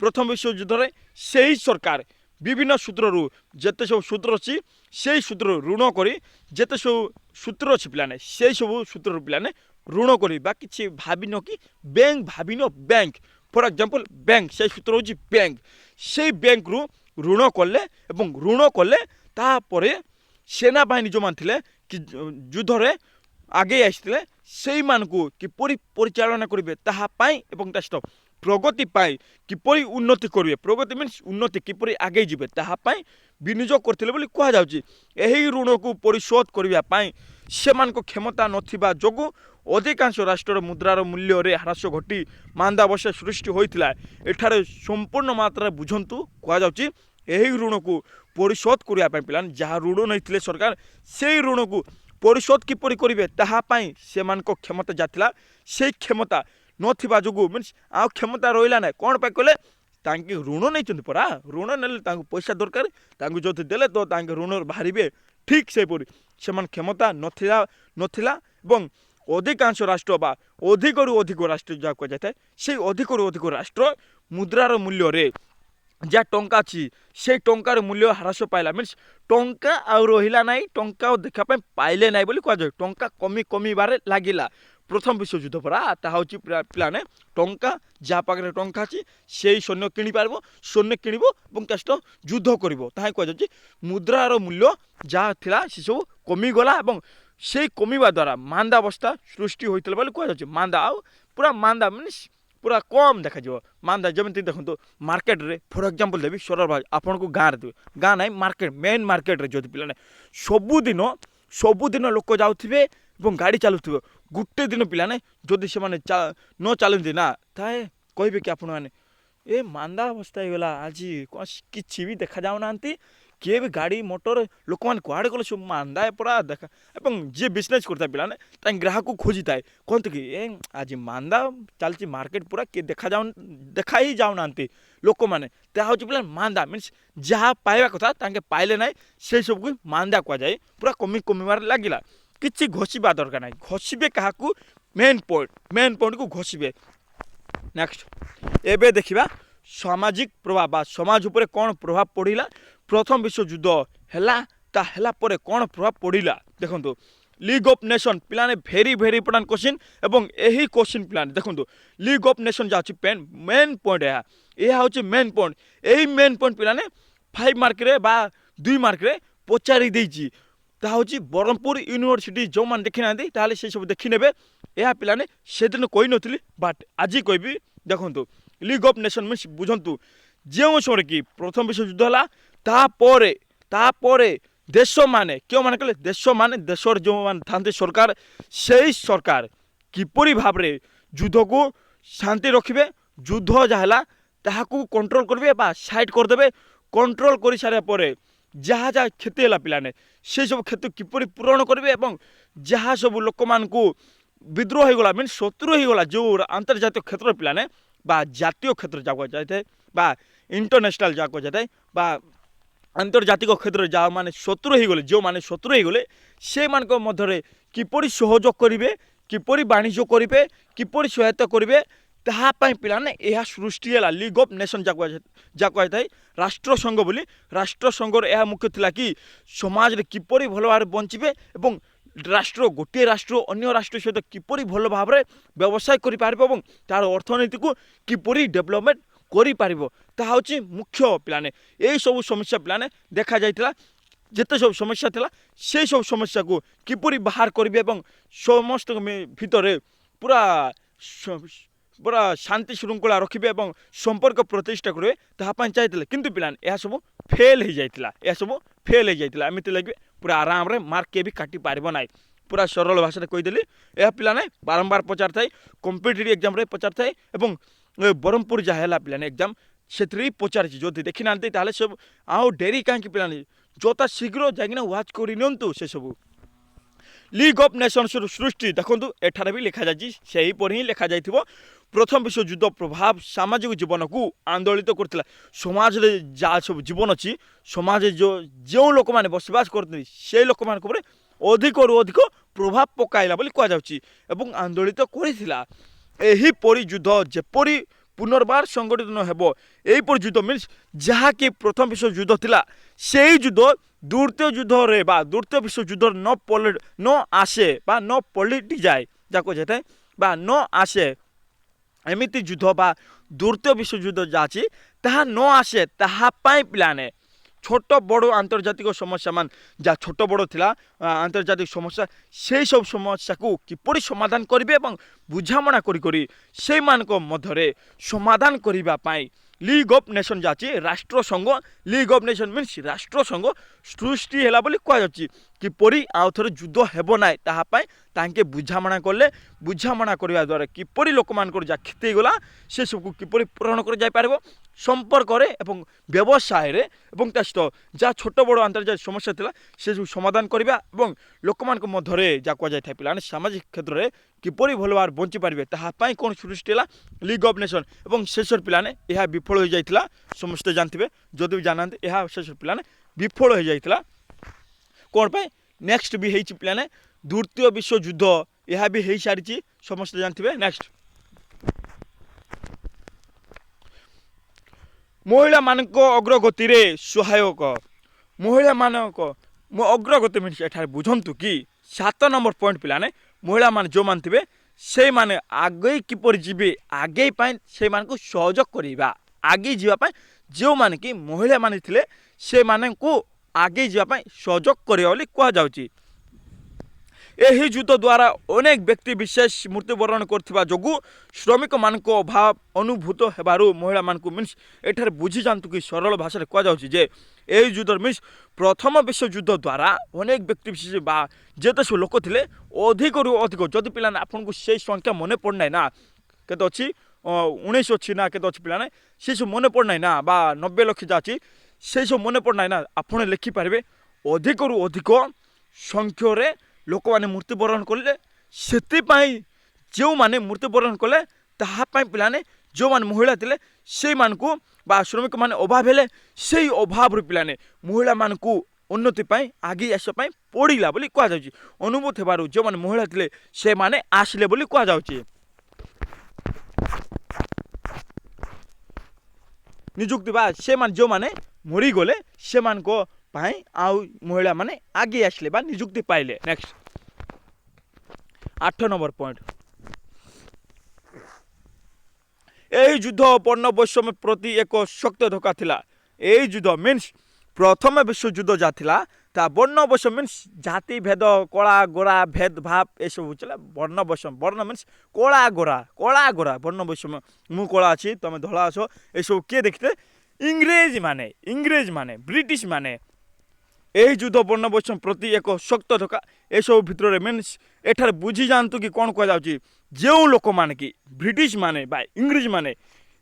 Speaker 1: प्रथम विश्वयुद्ध रे सही सरकार विभिन्न सूत्र जिते सब सूत्र अच्छी से सूत्र ऋण करी जिते सब सूत्र अच्छी पिलाने से सब सूत्र पिलाने ऋण करी कि भाविन कि bank Bhavin bank for example bank से सूत्र हूँ बैंक से बैंक रु ऋण कले ऋण कले तापर सेनाबाहिनी जो मान थे कि युद्ध रे आगे आसते से किपरि परिचालना करेंगे ताहापाई प्रगति पाई किपरि उन्नति करेंगे प्रगति मीन्स उन्नति किपरि आगे जीवे ताहापाई विनियोग करथिले बोली कहा जाउची एही ऋण को परिशोध करने से क्षमता नथिबा जोगु अधिकांश राष्ट्र मुद्रार मूल्य रे ह्रास घटी मांदाबस्या सृष्टि होइथिला एठारे संपूर्ण मात्रा बुझंतु कहा जाउची एही ऋण को परिशोध करने पिलान जहाँ ऋण नहीं सरकार से ऋण को परिशोध किपरि करेंगे ताहापाई सेमानक क्षमता जाथिला से क्षमता नथिबा जोगु मीन्स आ क्षमता रहिला ना कौन पाई कहले तांके ऋण नहीं परा ऋण नेले पैसा दरकार जो देले तो ऋण बाहर ठीक से परी से क्षमता नथिला अधिकांश राष्ट्र बा अधिक अधिक राष्ट्र जहाँ कह जाए से अधिक अधिक राष्ट्र मुद्रार मूल्य रे जहाँ टंका अच्छी से टंकार मूल्य ह्रास पाइला मीन्स टंका आउ रहिला नाई टंका देखापी पाइले नाई बोली कह टंका कमी कमीबार लागिला प्रथम विश्वयुद्ध परा ताहा हूँ पिलाने टंका जहाँ पाखे टंका अच्छी से सैन्य किणी पार सैन्य किणव युद्ध कर कहुच्छे मुद्रार मूल्य जहाँ थिला से सब कमीगला से कमिवा द्वारा मांदाबस्या सृष्टि होता बोली कहुच्छे मांदा आउ पूरा मांदा मीन्स पूरा कम देखा मांदा जमी देखो मार्केट रे फॉर एग्जांपल देवी सरल भाई आपन को गाँव देवे गाँ ना मार्केट मेन मार्केट रे जो पिलाने सबुदिन लोक जाऊे गाड़ी चलुवे गोटे दिन पिलाने जदि से न चलती ना ताए कहे कि आपण मैंने ए मांदा अवस्था होगा आज कि भी देखा जाऊना किए भी गाड़ी मोटर लोक मैंने कड़े गले सब मांदा पड़ा देखा जी बिजनेस करता पिलाने ग्राहक को खोजी थाए कहते कि ए आज मांदा चलती मार्केट पूरा किए देखा ही जाऊना लोक मैंने हूँ पिला मांदा मीन्स जहाँ पाइबा कथा पाइले ना से सब मांदा कहुए पूरा कमी कमिबार लगिला किसी घोषा दरकार ना घोषे क्या मेन पॉइंट को घोषे नेक्स्ट एबे देखिबा सामाजिक प्रभाव बा समाज उपरे कौन प्रभाव पड़िला प्रथम विश्वयुद्ध है पर कौन प्रभाव पड़िला देखो लीग ऑफ नेशन पिलाने भेरी भेरी इंपोर्टेंट क्वेश्चन एवं यही क्वेश्चन पिलाने देखो लीग ऑफ नेशन जहाँ पेन मेन पॉइंट यह हूँ मेन पॉइंट यही मेन पॉइंट पिलाने 5 मार्क रे बा 2 मार्क रे पचारि देइछि ତାହା ହେଉଛି ବ୍ରହ୍ମପୁର ୟୁନିଭର୍ସିଟି ଯେଉଁମାନେ ଦେଖିନାହାନ୍ତି ତାହେଲେ ସେସବୁ ଦେଖିନେବେ। ଏହା ପିଲାମାନେ ସେଦିନ କହିନଥିଲି ବଟ୍ ଆଜି କହିବି। ଦେଖନ୍ତୁ ଲିଗ୍ ଅଫ୍ ନେସନ୍ ମିନ୍ସ ବୁଝନ୍ତୁ ଯେଉଁ ସମୟରେ କି ପ୍ରଥମ ବିଶ୍ୱଯୁଦ୍ଧ ହେଲା ତାପରେ ଦେଶମାନେ କେଉଁମାନେ କହିଲେ ଦେଶମାନେ ଦେଶର ଯେଉଁମାନେ ଥାନ୍ତି ସରକାର ସେହି ସରକାର କିପରି ଭାବରେ ଯୁଦ୍ଧକୁ ଶାନ୍ତି ରଖିବେ, ଯୁଦ୍ଧ ଯାହା ହେଲା ତାହାକୁ କଣ୍ଟ୍ରୋଲ କରିବେ ବା ସାଇଡ୍ କରିଦେବେ। କଣ୍ଟ୍ରୋଲ କରିସାରିବା ପରେ ଯାହା ଯାହା କ୍ଷତି ହେଲା ପିଲାମାନେ ସେସବୁ କ୍ଷତି କିପରି ପୂରଣ କରିବେ ଏବଂ ଯାହା ସବୁ ଲୋକମାନଙ୍କୁ ବିଦ୍ରୋହ ହୋଇଗଲା ମିନ୍ସ ଶତ୍ରୁ ହୋଇଗଲା ଯେଉଁ ଆନ୍ତର୍ଜାତିକ କ୍ଷେତ୍ର ପିଲାମାନେ ବା ଜାତୀୟ କ୍ଷେତ୍ର ଯାହା କୁହାଯାଇଥାଏ ବା ଇଣ୍ଟରନ୍ୟାସନାଲ୍ ଯାହା କୁହାଯାଇଥାଏ ବା ଆନ୍ତର୍ଜାତିକ କ୍ଷେତ୍ରରେ ଯେଉଁମାନେ ଶତ୍ରୁ ହୋଇଗଲେ ସେମାନଙ୍କ ମଧ୍ୟରେ କିପରି ସହଯୋଗ କରିବେ, କିପରି ବାଣିଜ୍ୟ କରିବେ, କିପରି ସହାୟତା କରିବେ ତାହା ପାଇଁ ପିଲାମାନେ ଏହା ସୃଷ୍ଟି ହେଲା ଲିଗ୍ ଅଫ୍ ନେସନ୍ ଯାହା କୁହାଯାଇଥାଏ ରାଷ୍ଟ୍ରସଂଘ ବୋଲି। ରାଷ୍ଟ୍ରସଂଘର ଏହା ମୁଖ୍ୟ ଥିଲା କି ସମାଜରେ କିପରି ଭଲ ଭାବରେ ବଞ୍ଚିବେ ଏବଂ ଗୋଟିଏ ରାଷ୍ଟ୍ର ଅନ୍ୟ ରାଷ୍ଟ୍ର ସହିତ କିପରି ଭଲ ଭାବରେ ବ୍ୟବସାୟ କରିପାରିବ ଏବଂ ତା'ର ଅର୍ଥନୀତିକୁ କିପରି ଡେଭଲପମେଣ୍ଟ କରିପାରିବ ତାହା ହେଉଛି ମୁଖ୍ୟ ପିଲାମାନେ। ଏହିସବୁ ସମସ୍ୟା ପିଲାମାନେ ଦେଖାଯାଇଥିଲା। ଯେତେ ସବୁ ସମସ୍ୟା ଥିଲା ସେହି ସବୁ ସମସ୍ୟାକୁ କିପରି ବାହାର କରିବେ ଏବଂ ସମସ୍ତଙ୍କ ଭିତରେ ପୁରା ଶାନ୍ତି ଶୃଙ୍ଖଳା ରଖିବେ ଏବଂ ସମ୍ପର୍କ ପ୍ରତିଷ୍ଠା କରିବେ ତାହା ପାଇଁ ଚାହିଁଥିଲେ। କିନ୍ତୁ ପିଲାମାନେ ଏହାସବୁ ଫେଲ୍ ହୋଇଯାଇଥିଲା। ଏମିତି ଲାଗିବେ ପୁରା ଆରାମରେ ମାର୍କ କିଏ ବି କାଟି ପାରିବ ନାହିଁ। ପୁରା ସରଳ ଭାଷାରେ କହିଦେଲି। ଏହା ପିଲାମାନେ ବାରମ୍ବାର ପଚାରିଥାଏ, କମ୍ପିଟେଟିଭ୍ ଏକ୍ଜାମ୍ରେ ପଚାରିଥାଏ ଏବଂ ବ୍ରହ୍ମପୁର ଯାହା ହେଲା ପିଲାମାନେ ଏକ୍ଜାମ୍ ସେଥିରେ ବି ପଚାରିଛି। ଯଦି ଦେଖିନାହାନ୍ତି ତାହେଲେ ସବୁ ଆଉ ଡେରି କାହିଁକି ପିଲାମାନେ ଯଥା ଶୀଘ୍ର ଯାଇକିନା ୱାଚ୍ କରିନିଅନ୍ତୁ ସେସବୁ। ଲିଗ୍ ଅଫ୍ ନେସନ୍ସର ସୃଷ୍ଟି ଦେଖନ୍ତୁ ଏଠାରେ ବି ଲେଖାଯାଇଛି ସେହିପରି ହିଁ ଲେଖାଯାଇଥିବ। ପ୍ରଥମ ବିଶ୍ୱଯୁଦ୍ଧ ପ୍ରଭାବ ସାମାଜିକ ଜୀବନକୁ ଆନ୍ଦୋଳିତ କରିଥିଲା। ସମାଜରେ ଯାହା ସବୁ ଜୀବନ ଅଛି ସମାଜରେ ଯେଉଁ ଲୋକମାନେ ବସବାସ କରୁଛନ୍ତି ସେହି ଲୋକମାନଙ୍କ ଉପରେ ଅଧିକରୁ ଅଧିକ ପ୍ରଭାବ ପକାଇଲା ବୋଲି କୁହାଯାଉଛି ଏବଂ ଆନ୍ଦୋଳିତ କରିଥିଲା। ଏହିପରି ଯୁଦ୍ଧ ଯେପରି ପୁନର୍ବାର ସଂଗଠିତ ନ ହେବ ଏହିପରି ଯୁଦ୍ଧ ମିନ୍ସ ଯାହାକି ପ୍ରଥମ ବିଶ୍ୱଯୁଦ୍ଧ ଥିଲା ସେହି ଯୁଦ୍ଧ ଦ୍ୱିତୀୟ ଯୁଦ୍ଧରେ ବା ଦ୍ୱିତୀୟ ବିଶ୍ୱଯୁଦ୍ଧରେ ନ ଆସେ ବା ନ ପଲଟିଯାଏ ଯାହା କୁହାଯାଇଥାଏ ବା ନ ଆସେ ଏମିତି ଯୁଦ୍ଧ ବା ଦ୍ୱିତୀୟ ବିଶ୍ୱଯୁଦ୍ଧ ଯାହା ଅଛି ତାହା ନ ଆସେ ତାହା ପାଇଁ ପିଲାମାନେ ଛୋଟ ବଡ଼ ଆନ୍ତର୍ଜାତିକ ସମସ୍ୟା ଯାହା ଛୋଟ ବଡ଼ ଥିଲା ଆନ୍ତର୍ଜାତିକ ସମସ୍ୟା ସେହି ସବୁ ସମସ୍ୟାକୁ କିପରି ସମାଧାନ କରିବେ ଏବଂ ବୁଝାମଣା କରି ସେଇମାନଙ୍କ ମଧ୍ୟରେ ସମାଧାନ କରିବା ପାଇଁ ଲିଗ୍ ଅଫ୍ ନେସନ୍ ଯାହା ଅଛି ରାଷ୍ଟ୍ରସଂଘ ଲିଗ୍ ଅଫ୍ ନେସନ୍ ମିନ୍ସ ରାଷ୍ଟ୍ରସଂଘ ସୃଷ୍ଟି ହେଲା ବୋଲି କୁହାଯାଉଛି। କିପରି ଆଉ ଥରେ ଯୁଦ୍ଧ ହେବ ନାହିଁ ତାହା ପାଇଁ ତାଙ୍କେ ବୁଝାମଣା କଲେ। ବୁଝାମଣା କରିବା ଦ୍ୱାରା କିପରି ଲୋକମାନଙ୍କର ଯାହା କ୍ଷତି ହେଇଗଲା ସେସବୁକୁ କିପରି ପୂରଣ କରାଯାଇପାରିବ ସମ୍ପର୍କରେ ଏବଂ ବ୍ୟବସାୟରେ ଏବଂ ତା ସହିତ ଯାହା ଛୋଟ ବଡ଼ ଆନ୍ତର୍ଜାତିକ ସମସ୍ୟା ଥିଲା ସେସବୁ ସମାଧାନ କରିବା ଏବଂ ଲୋକମାନଙ୍କ ମଧ୍ୟରେ ଯାହା କୁହାଯାଇଥାଏ ପିଲାମାନେ ସାମାଜିକ କ୍ଷେତ୍ରରେ କିପରି ଭଲ ଭାବରେ ବଞ୍ଚିପାରିବେ ତାହା ପାଇଁ କ'ଣ ସୃଷ୍ଟି ହେଲା ଲିଗ୍ ଅଫ୍ ନେସନ୍ ଏବଂ ଶେଷରେ ପିଲାମାନେ ଏହା ବିଫଳ ହୋଇଯାଇଥିଲା। ସମସ୍ତେ ଜାଣିଥିବେ, ଯଦି ବି ଜାଣିନାହାନ୍ତି ଏହା ଶେଷରେ ପିଲାମାନେ ବିଫଳ ହୋଇଯାଇଥିଲା। କ'ଣ ପାଇଁ? ନେକ୍ସଟ ବି ହେଇଛି ପିଲାମାନେ ଦ୍ୱିତୀୟ ବିଶ୍ୱଯୁଦ୍ଧ ଏହା ବି ହେଇସାରିଛି, ସମସ୍ତେ ଜାଣିଥିବେ। ନେକ୍ସଟ ମହିଳାମାନଙ୍କ ଅଗ୍ରଗତିରେ ସହାୟକ। ମହିଳାମାନଙ୍କ ଅଗ୍ରଗତି ମିନ୍ସ ଏଠାରେ ବୁଝନ୍ତୁ କି 7 ନମ୍ବର ପଏଣ୍ଟ ପିଲାମାନେ ମହିଳାମାନେ ଯେଉଁମାନେ ଥିବେ ସେଇମାନେ ଆଗେଇ କିପରି ଯିବେ ଆଗେଇ ପାଇଁ ସେଇମାନଙ୍କୁ ସହଯୋଗ କରିବା। ଆଗେଇ ଯିବା ପାଇଁ ଯେଉଁମାନେ କି ମହିଳାମାନେ ଥିଲେ ସେମାନଙ୍କୁ ଆଗେଇ ଯିବା ପାଇଁ ସହଯୋଗ କରିବା ବୋଲି କୁହାଯାଉଛି। ଏହି ଯୁଦ୍ଧ ଦ୍ୱାରା ଅନେକ ବ୍ୟକ୍ତି ବିଶେଷ ମୃତ୍ୟୁବରଣ କରିଥିବା ଯୋଗୁଁ ଶ୍ରମିକମାନଙ୍କ ଅଭାବ ଅନୁଭୂତ ହେବାରୁ ମହିଳାମାନଙ୍କୁ ମିନ୍ସ ଏଠାରେ ବୁଝିଯାଆନ୍ତୁ କି ସରଳ ଭାଷାରେ କୁହାଯାଉଛି ଯେ ଏହି ଯୁଦ୍ଧ ମିନ୍ସ ପ୍ରଥମ ବିଶ୍ୱଯୁଦ୍ଧ ଦ୍ୱାରା ଅନେକ ବ୍ୟକ୍ତି ବିଶେଷ ବା ଯେତେ ସବୁ ଲୋକ ଥିଲେ ଅଧିକରୁ ଅଧିକ ଯଦି ପିଲାମାନେ ଆପଣଙ୍କୁ ସେଇ ସଂଖ୍ୟା ମନେ ପଡ଼ୁନାହିଁ ନା କେତେ ଅଛି 19 ଅଛି ନା କେତେ ଅଛି ପିଲାମାନେ ସେସବୁ ମନେ ପଡ଼ୁନାହିଁ ନା ବା 90 ଲକ୍ଷ ଯାହା ଅଛି ସେସବୁ ମନେ ପଡ଼ୁନାହିଁ ନା ଆପଣ ଲେଖିପାରିବେ ଅଧିକରୁ ଅଧିକ ସଂଖ୍ୟାରେ ଲୋକମାନେ ମୃତ୍ୟୁବରଣ କଲେ। ସେଥିପାଇଁ ଯେଉଁମାନେ ମୃତ୍ୟୁବରଣ କଲେ ତାହା ପାଇଁ ପିଲାମାନେ ଯେଉଁମାନେ ମହିଳା ଥିଲେ ସେଇମାନଙ୍କୁ ବା ଶ୍ରମିକମାନେ ଅଭାବ ହେଲେ ସେଇ ଅଭାବରୁ ପିଲାମାନେ ମହିଳାମାନଙ୍କୁ ଉନ୍ନତି ପାଇଁ ଆଗେଇ ଆସିବା ପାଇଁ ପଡ଼ିଲା ବୋଲି କୁହାଯାଉଛି। ଅନୁଭୂତ ହେବାରୁ ଯେଉଁମାନେ ମହିଳା ଥିଲେ ସେମାନେ ଆସିଲେ ବୋଲି କୁହାଯାଉଛି। ନିଯୁକ୍ତି ବା ସେମାନେ ଯେଉଁମାନେ ମରିଗଲେ ସେମାନଙ୍କ ପାଇଁ ଆଉ ମହିଳାମାନେ ଆଗେଇ ଆସିଲେ ବା ନିଯୁକ୍ତି ପାଇଲେ। ନେକ୍ସଟ 8 ନମ୍ବର ପଏଣ୍ଟ ଏହି ଯୁଦ୍ଧ ବର୍ଣ୍ଣ ବୈଷମ୍ୟ ପ୍ରତି ଏକ ଶକ୍ତ ଧକ୍କା ଥିଲା। ଏହି ଯୁଦ୍ଧ ମିନ୍ସ ପ୍ରଥମ ବିଶ୍ୱଯୁଦ୍ଧ ଯାହା ଥିଲା তা বর্ণ বৈষম্য মিন্স জাতি ভেদ কলা গোরা ভেদভাব এসব হচ্ছিল বর্ণ বৈষম্য বর্ণ মিন্স কলা গোরা বর্ণ বৈষম্য ମୁଁ କଳା ଅଛି ତମେ ଧଳା ଅଛ ଏସବୁ କିଏ ଦେଖିଥିଲେ ଇଂରେଜ ମାନେ ବ୍ରିଟିଶ ମାନେ ଏହି ଯୁଦ୍ଧ ବର୍ଣ୍ଣ ବୈଷମ୍ୟ ପ୍ରତି ଏକ ଶକ୍ତ ଧକ୍କା ଏସବୁ ଭିତରେ ମିନ୍ସ ଏଠାରେ ବୁଝି ଯାଆନ୍ତୁ କି କ'ଣ କୁହାଯାଉଛି ଯେଉଁ ଲୋକମାନେ କି ବ୍ରିଟିଶ ମାନେ ବା ଇଂରେଜ ମାନେ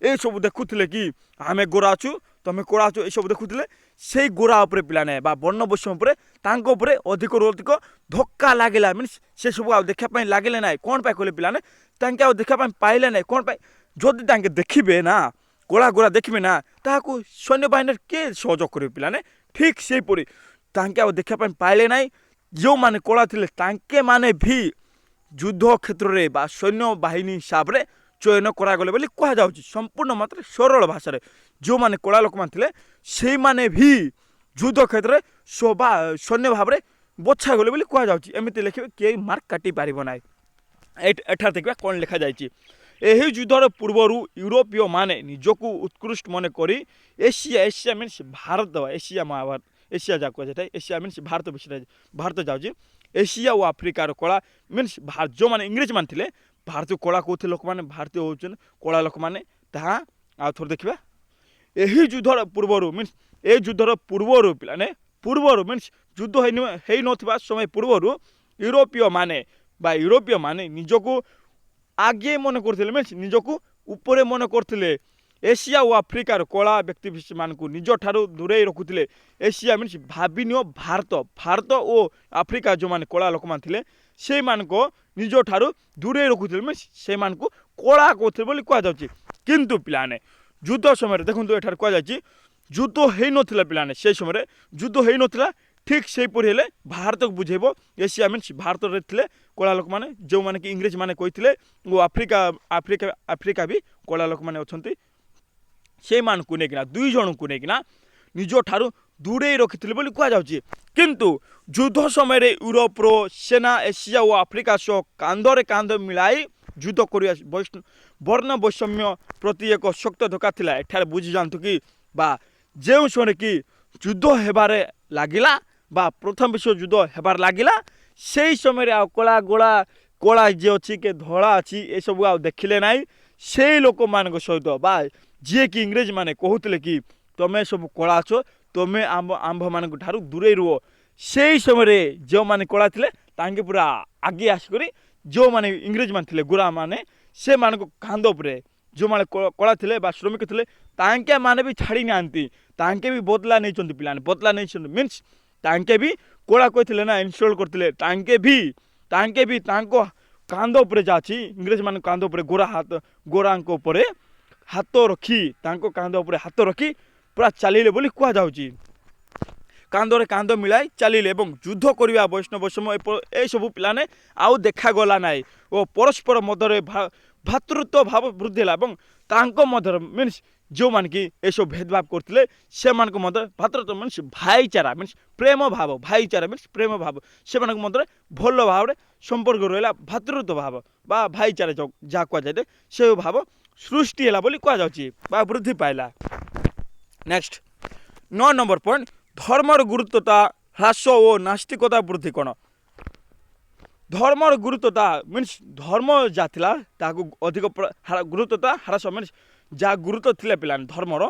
Speaker 1: ଏସବୁ ଦେଖୁଥିଲେ କି ଆମେ ଗୋରା ଅଛୁ ତମେ କଳା ଅଛୁ ଏସବୁ ଦେଖୁଥିଲେ ସେଇ ଗୋରା ଉପରେ ପିଲାମାନେ ବା ବର୍ଣ୍ଣ ବୈଷମ୍ୟ ଉପରେ ତାଙ୍କ ଉପରେ ଅଧିକରୁ ଅଧିକ ଧକ୍କା ଲାଗିଲା ମିନ୍ସ ସେସବୁ ଆଉ ଦେଖିବା ପାଇଁ ଲାଗିଲେ ନାହିଁ କ'ଣ ପାଇଁ କହିଲେ ପିଲାମାନେ ତାଙ୍କେ ଆଉ ଦେଖିବା ପାଇଁ ପାଇଲେ ନାହିଁ କ'ଣ ପାଇଁ ଯଦି ତାଙ୍କେ ଦେଖିବେ ନା କଳା ଗୋରା ଦେଖିବେ ନା ତାହାକୁ ସୈନ୍ୟବାହିନୀରେ କିଏ ସହଯୋଗ କରିବେ ପିଲାମାନେ ଠିକ୍ ସେହିପରି ତାଙ୍କେ ଆଉ ଦେଖିବା ପାଇଁ ପାଇଲେ ନାହିଁ ଯେଉଁମାନେ କଳା ଥିଲେ ତାଙ୍କେ ମାନେ ବି ଯୁଦ୍ଧ କ୍ଷେତ୍ରରେ ବା ସୈନ୍ୟବାହିନୀ ହିସାବରେ ଚୟନ କରାଗଲେ ବୋଲି କୁହାଯାଉଛି ସମ୍ପୂର୍ଣ୍ଣ ମାତ୍ରାରେ ସରଳ ଭାଷାରେ ଯେଉଁମାନେ କଳା ଲୋକମାନେ ଥିଲେ ସେଇମାନେ ବି ଯୁଦ୍ଧ କ୍ଷେତ୍ରରେ ସୈନ୍ୟ ଭାବରେ ବଛାଗଲେ ବୋଲି କୁହାଯାଉଛି ଏମିତି ଲେଖିବେ କେହି ମାର୍କ କାଟି ପାରିବ ନାହିଁ ଏଠାରେ ଦେଖିବା କ'ଣ ଲେଖାଯାଇଛି ଏହି ଯୁଦ୍ଧର ପୂର୍ବରୁ ୟୁରୋପୀୟ ମାନେ ନିଜକୁ ଉତ୍କୃଷ୍ଟ ମନେ କରି Asia means Bharat Asia Mahabharat Asia ଯାହା କୁହାଯାଇଥାଏ ଏସିଆ ମିନ୍ସ ଭାରତ ବିଷୟରେ ଭାରତ ଯାଉଛି ଏସିଆ ଓ ଆଫ୍ରିକାର କଳା ମିନ୍ସ ଯେଉଁମାନେ ଇଂରେଜମାନେ ଥିଲେ ଭାରତୀୟ କଳା କହୁଥିଲେ ଲୋକମାନେ ଭାରତୀୟ ହେଉଛନ୍ତି କଳା ଲୋକମାନେ ତାହା ଆଉ ଥରେ ଦେଖିବା ଏହି ଯୁଦ୍ଧର ପୂର୍ବରୁ ମିନ୍ସ ଏ ଯୁଦ୍ଧର ପୂର୍ବରୁ ପିଲାମାନେ ପୂର୍ବରୁ ମିନ୍ସ ଯୁଦ୍ଧ ହେଇନଥିବା ସମୟ ପୂର୍ବରୁ ୟୁରୋପୀୟ ମାନେ ନିଜକୁ ଆଗେ ମନେ କରୁଥିଲେ ମିନ୍ସ ନିଜକୁ ଉପରେ ମନେ କରୁଥିଲେ ଏସିଆ ଓ ଆଫ୍ରିକାର କଳା ବ୍ୟକ୍ତିବିଶେଷମାନଙ୍କୁ ନିଜଠାରୁ ଦୂରେଇ ରଖୁଥିଲେ ଏସିଆ ମିନ୍ସ ଭାବିନିଅ ଭାରତ ଓ ଆଫ୍ରିକା ଯେଉଁମାନେ କଳା ଲୋକମାନେ ଥିଲେ ସେଇମାନଙ୍କ ନିଜଠାରୁ ଦୂରେଇ ରଖୁଥିଲେ ମିନ୍ସ ସେମାନଙ୍କୁ କଳା କହୁଥିଲେ ବୋଲି କୁହାଯାଉଛି କିନ୍ତୁ ପିଲାମାନେ ଯୁଦ୍ଧ ସମୟରେ ଦେଖନ୍ତୁ ଏଠାରେ କୁହାଯାଇଛି ଯୁଦ୍ଧ ହେଇନଥିଲା ପିଲାମାନେ ସେଇ ସମୟରେ ଯୁଦ୍ଧ ହେଇନଥିଲା ଠିକ୍ ସେହିପରି ହେଲେ ଭାରତକୁ ବୁଝେଇବ ଏସିଆ ମିନ୍ସ ଭାରତରେ ଥିଲେ କଳା ଲୋକମାନେ ଯେଉଁମାନେ କି ଇଂରେଜ ମାନେ କହିଥିଲେ ଓ ଆଫ୍ରିକା ବି କଳା ଲୋକମାନେ ଅଛନ୍ତି ସେଇମାନଙ୍କୁ ନେଇକିନା ଦୁଇ ଜଣଙ୍କୁ ନେଇକିନା ନିଜଠାରୁ ଦୂରେଇ ରଖିଥିଲେ ବୋଲି କୁହାଯାଉଛି କିନ୍ତୁ ଯୁଦ୍ଧ ସମୟରେ ୟୁରୋପର ସେନା ଏସିଆ ଓ ଆଫ୍ରିକା ସହ କାନ୍ଧରେ କାନ୍ଧ ମିଳାଇ ଯୁଦ୍ଧ କରିବା ବର୍ଣ୍ଣ ବୈଷମ୍ୟ ପ୍ରତି ଏକ ଶକ୍ତ ଧକ୍କା ଥିଲା ଏଠାରେ ବୁଝିଯାଆନ୍ତୁ କି ବା ଯେଉଁ ସମୟରେ କି ଯୁଦ୍ଧ ହେବାରେ ଲାଗିଲା ବା ପ୍ରଥମ ବିଶ୍ୱ ଯୁଦ୍ଧ ହେବାରେ ଲାଗିଲା ସେଇ ସମୟରେ ଆଉ କଳା ଯିଏ ଅଛି କି ଧଳା ଅଛି ଏସବୁ ଆଉ ଦେଖିଲେ ନାହିଁ ସେଇ ଲୋକମାନଙ୍କ ସହିତ ବା ଯିଏକି ଇଂରେଜ ମାନେ କହୁଥିଲେ କି ତମେ ସବୁ କଳା ଅଛ ତମେ ଆମ୍ଭମାନଙ୍କ ଠାରୁ ଦୂରେଇ ରୁହ ସେଇ ସମୟରେ ଯେଉଁମାନେ କଳା ଥିଲେ ତାଙ୍କେ ପୁରା ଆଗେ ଆସିକରି ଯେଉଁମାନେ ଇଂରେଜ ମାନେ ଥିଲେ ଗୋରା ମାନେ ସେମାନଙ୍କ କାନ୍ଧ ଉପରେ ଯେଉଁମାନେ କଳା ଥିଲେ ବା ଶ୍ରମିକ ଥିଲେ ତାଙ୍କେ ମାନେ ବି ଛାଡ଼ି ନାହାନ୍ତି ତାଙ୍କେ ବି ବଦଲା ନେଇଛନ୍ତି ପିଲାମାନେ ବଦଲା ନେଇଛନ୍ତି ମିନ୍ସ ତାଙ୍କେ ବି କଳା କହିଥିଲେ ନା ଇନସଲ୍ଟ କରିଥିଲେ ତାଙ୍କେ ବି ତାଙ୍କ କାନ୍ଧ ଉପରେ ଯାହା ଅଛି ଇଂରେଜମାନଙ୍କ କାନ୍ଧ ଉପରେ ଗୋରାଙ୍କ ଉପରେ ହାତ ରଖି ତାଙ୍କ କାନ୍ଧ ଉପରେ ହାତ ରଖି ପୁରା ଚାଲିଲେ ବୋଲି କୁହାଯାଉଛି କାନ୍ଧରେ କାନ୍ଧ ମିଳାଇ ଚାଲିଲେ ଏବଂ ଯୁଦ୍ଧ କରିବା ବୈଷମ୍ୟ ଏସବୁ ପିଲାମାନେ ଆଉ ଦେଖାଗଲା ନାହିଁ ଓ ପରସ୍ପର ମଧ୍ୟରେ ଭାତୃତ୍ୱ ଭାବ ବୃଦ୍ଧି ହେଲା ଏବଂ ତାଙ୍କ ମଧ୍ୟରେ ମିନ୍ସ ଯେଉଁମାନେ କି ଏସବୁ ଭେଦଭାବ କରୁଥିଲେ ସେମାନଙ୍କ ମଧ୍ୟରେ ଭାତୃତ୍ୱ ମିନ୍ସ ଭାଇଚାରା ମିନ୍ସ ପ୍ରେମ ଭାବ ସେମାନଙ୍କ ମଧ୍ୟରେ ଭଲ ଭାବରେ ସମ୍ପର୍କ ରହିଲା ଭାତୃତ୍ୱ ଭାବ ବା ଭାଇଚାରା ଯାହା କୁହାଯାଇଥାଏ ସେ ଭାବ ସୃଷ୍ଟି ହେଲା ବୋଲି କୁହାଯାଉଛି ବା ବୃଦ୍ଧି ପାଇଲା ନେକ୍ସଟ 9 ନମ୍ବର ପଏଣ୍ଟ ଧର୍ମର ଗୁରୁତ୍ୱତା ହ୍ରାସ ଓ ନାସ୍ତିକତା ବୃଦ୍ଧି କ'ଣ ଧର୍ମର ଗୁରୁତ୍ୱତା ମିନ୍ସ ଧର୍ମ ଯାହା ଥିଲା ତାହାକୁ ଅଧିକ ଗୁରୁତ୍ୱତା ହ୍ରାସ ମିନ୍ସ ଯାହା ଗୁରୁତ୍ୱ ଥିଲା ପିଲାମାନେ ଧର୍ମର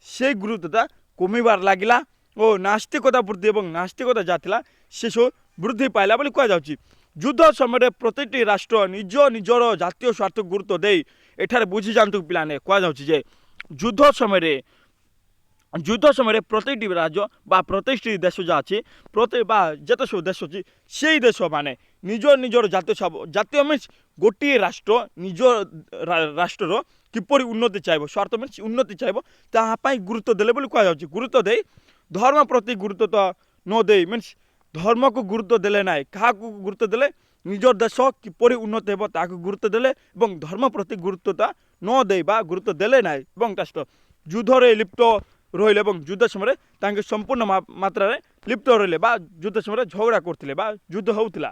Speaker 1: ସେଇ ଗୁରୁତ୍ୱତା କମିବାର ଲାଗିଲା ଓ ନାସ୍ତିକତା ବୃଦ୍ଧି ଏବଂ ନାସ୍ତିକତା ଯାହା ଥିଲା ସେସବୁ ବୃଦ୍ଧି ପାଇଲା ବୋଲି କୁହାଯାଉଛି ଯୁଦ୍ଧ ସମୟରେ ପ୍ରତିଟି ରାଷ୍ଟ୍ର ନିଜର ଜାତୀୟ ସ୍ୱାର୍ଥ ଗୁରୁତ୍ୱ ଦେଇ ଏଠାରେ ବୁଝିଯାଆନ୍ତୁ ପିଲାମାନେ କୁହାଯାଉଛି ଯେ ଯୁଦ୍ଧ ସମୟରେ ପ୍ରତିଟି ରାଜ୍ୟ ବା ପ୍ରତିଟି ଦେଶ ଯାହା ଅଛି ବା ଯେତେ ସବୁ ଦେଶ ଅଛି ସେଇ ଦେଶ ମାନେ ନିଜର ଜାତୀୟ ମିନ୍ସ ଗୋଟିଏ ରାଷ୍ଟ୍ର ନିଜ ରାଷ୍ଟ୍ରର କିପରି ଉନ୍ନତି ଚାହିଁବ ସ୍ୱାର୍ଥ ମିନ୍ସ ଉନ୍ନତି ଚାହିଁବ ତାହା ପାଇଁ ଗୁରୁତ୍ୱ ଦେଲେ ବୋଲି କୁହାଯାଉଛି ଗୁରୁତ୍ୱ ଦେଇ ଧର୍ମ ପ୍ରତି ଗୁରୁତ୍ୱ ନ ଦେଇ ମିନ୍ସ ଧର୍ମକୁ ଗୁରୁତ୍ୱ ଦେଲେ ନାହିଁ କାହାକୁ ଗୁରୁତ୍ୱ ଦେଲେ ନିଜ ଦେଶ କିପରି ଉନ୍ନତି ହେବ ତାହାକୁ ଗୁରୁତ୍ୱ ଦେଲେ ଏବଂ ଧର୍ମ ପ୍ରତି ଗୁରୁତ୍ୱତା ନ ଦେଇ ବା ଗୁରୁତ୍ୱ ଦେଲେ ନାହିଁ ଏବଂ ତା ସହିତ ଯୁଦ୍ଧରେ ଲିପ୍ତ ରହିଲେ ଏବଂ ଯୁଦ୍ଧ ସମୟରେ ତାଙ୍କେ ସମ୍ପୂର୍ଣ୍ଣ ମାତ୍ରାରେ ଲିପ୍ତ ରହିଲେ ବା ଯୁଦ୍ଧ ସମୟରେ ଝଗଡ଼ା କରୁଥିଲେ ବା ଯୁଦ୍ଧ ହେଉଥିଲା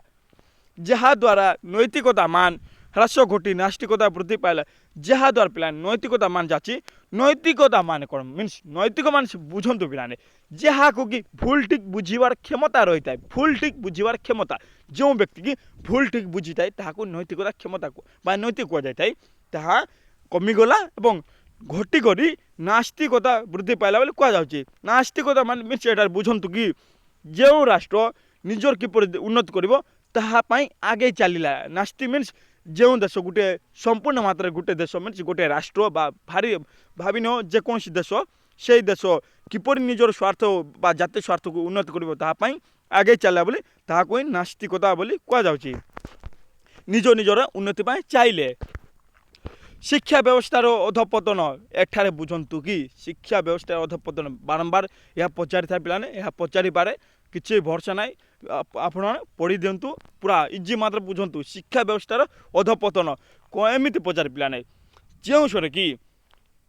Speaker 1: ଯାହାଦ୍ୱାରା ନୈତିକତା ମାନ ହ୍ରାସ ଘଟି ନାସ୍ତିକତା ବୃଦ୍ଧି ପାଇଲା ଯାହାଦ୍ୱାରା ପିଲା ନୈତିକତା ମାନ ଯାଉଛି नैतिकता मान कौन मीन्स नैतिक मान बुझंतु पिलाने जहाँ को कि भूल ठीक बुझीबार क्षमता रही है भूल ठीक बुझीबार क्षमता जो व्यक्ति की भूल ठीक बुझी थाए ताहाको नैतिकता क्षमता को बा नैतिक कह जाए ताहा कमिगला एवं घटी करी नास्तिकता वृद्धि पाइला बोली कह जाउची नास्तिकता मान मीन्स एटार बुझंतु कि जो राष्ट्र निजर किपर उन्नति करिवो ताहा पई आगे चलिला नास्ति मीन्स जो देश गोटे संपूर्ण मात्रा गोटे देश मीन्स गोटे राष्ट्र बा भारी भाविन जेकोसी देश से देश किपर निजर स्वार्थ बा जातीय स्वार्थ को उन्नति करिवो ताहा पई आगे चलला बोली ताहाको ही नास्तिकता बोली कह जाउची निज निजर उन्नति पई चाहिले शिक्षा व्यवस्थार अधपतन एठारे बुझंतु कि शिक्षा व्यवस्थार अधपतन बारंबार यह पचारि था पिलाने यह पचारि पारे किसी भरसा ना आपण पढ़ी दिंतु पूरा इजी मात्र बुझंतु शिक्षा व्यवस्थार अधपतन एमती पचारि पिलाने जो समय कि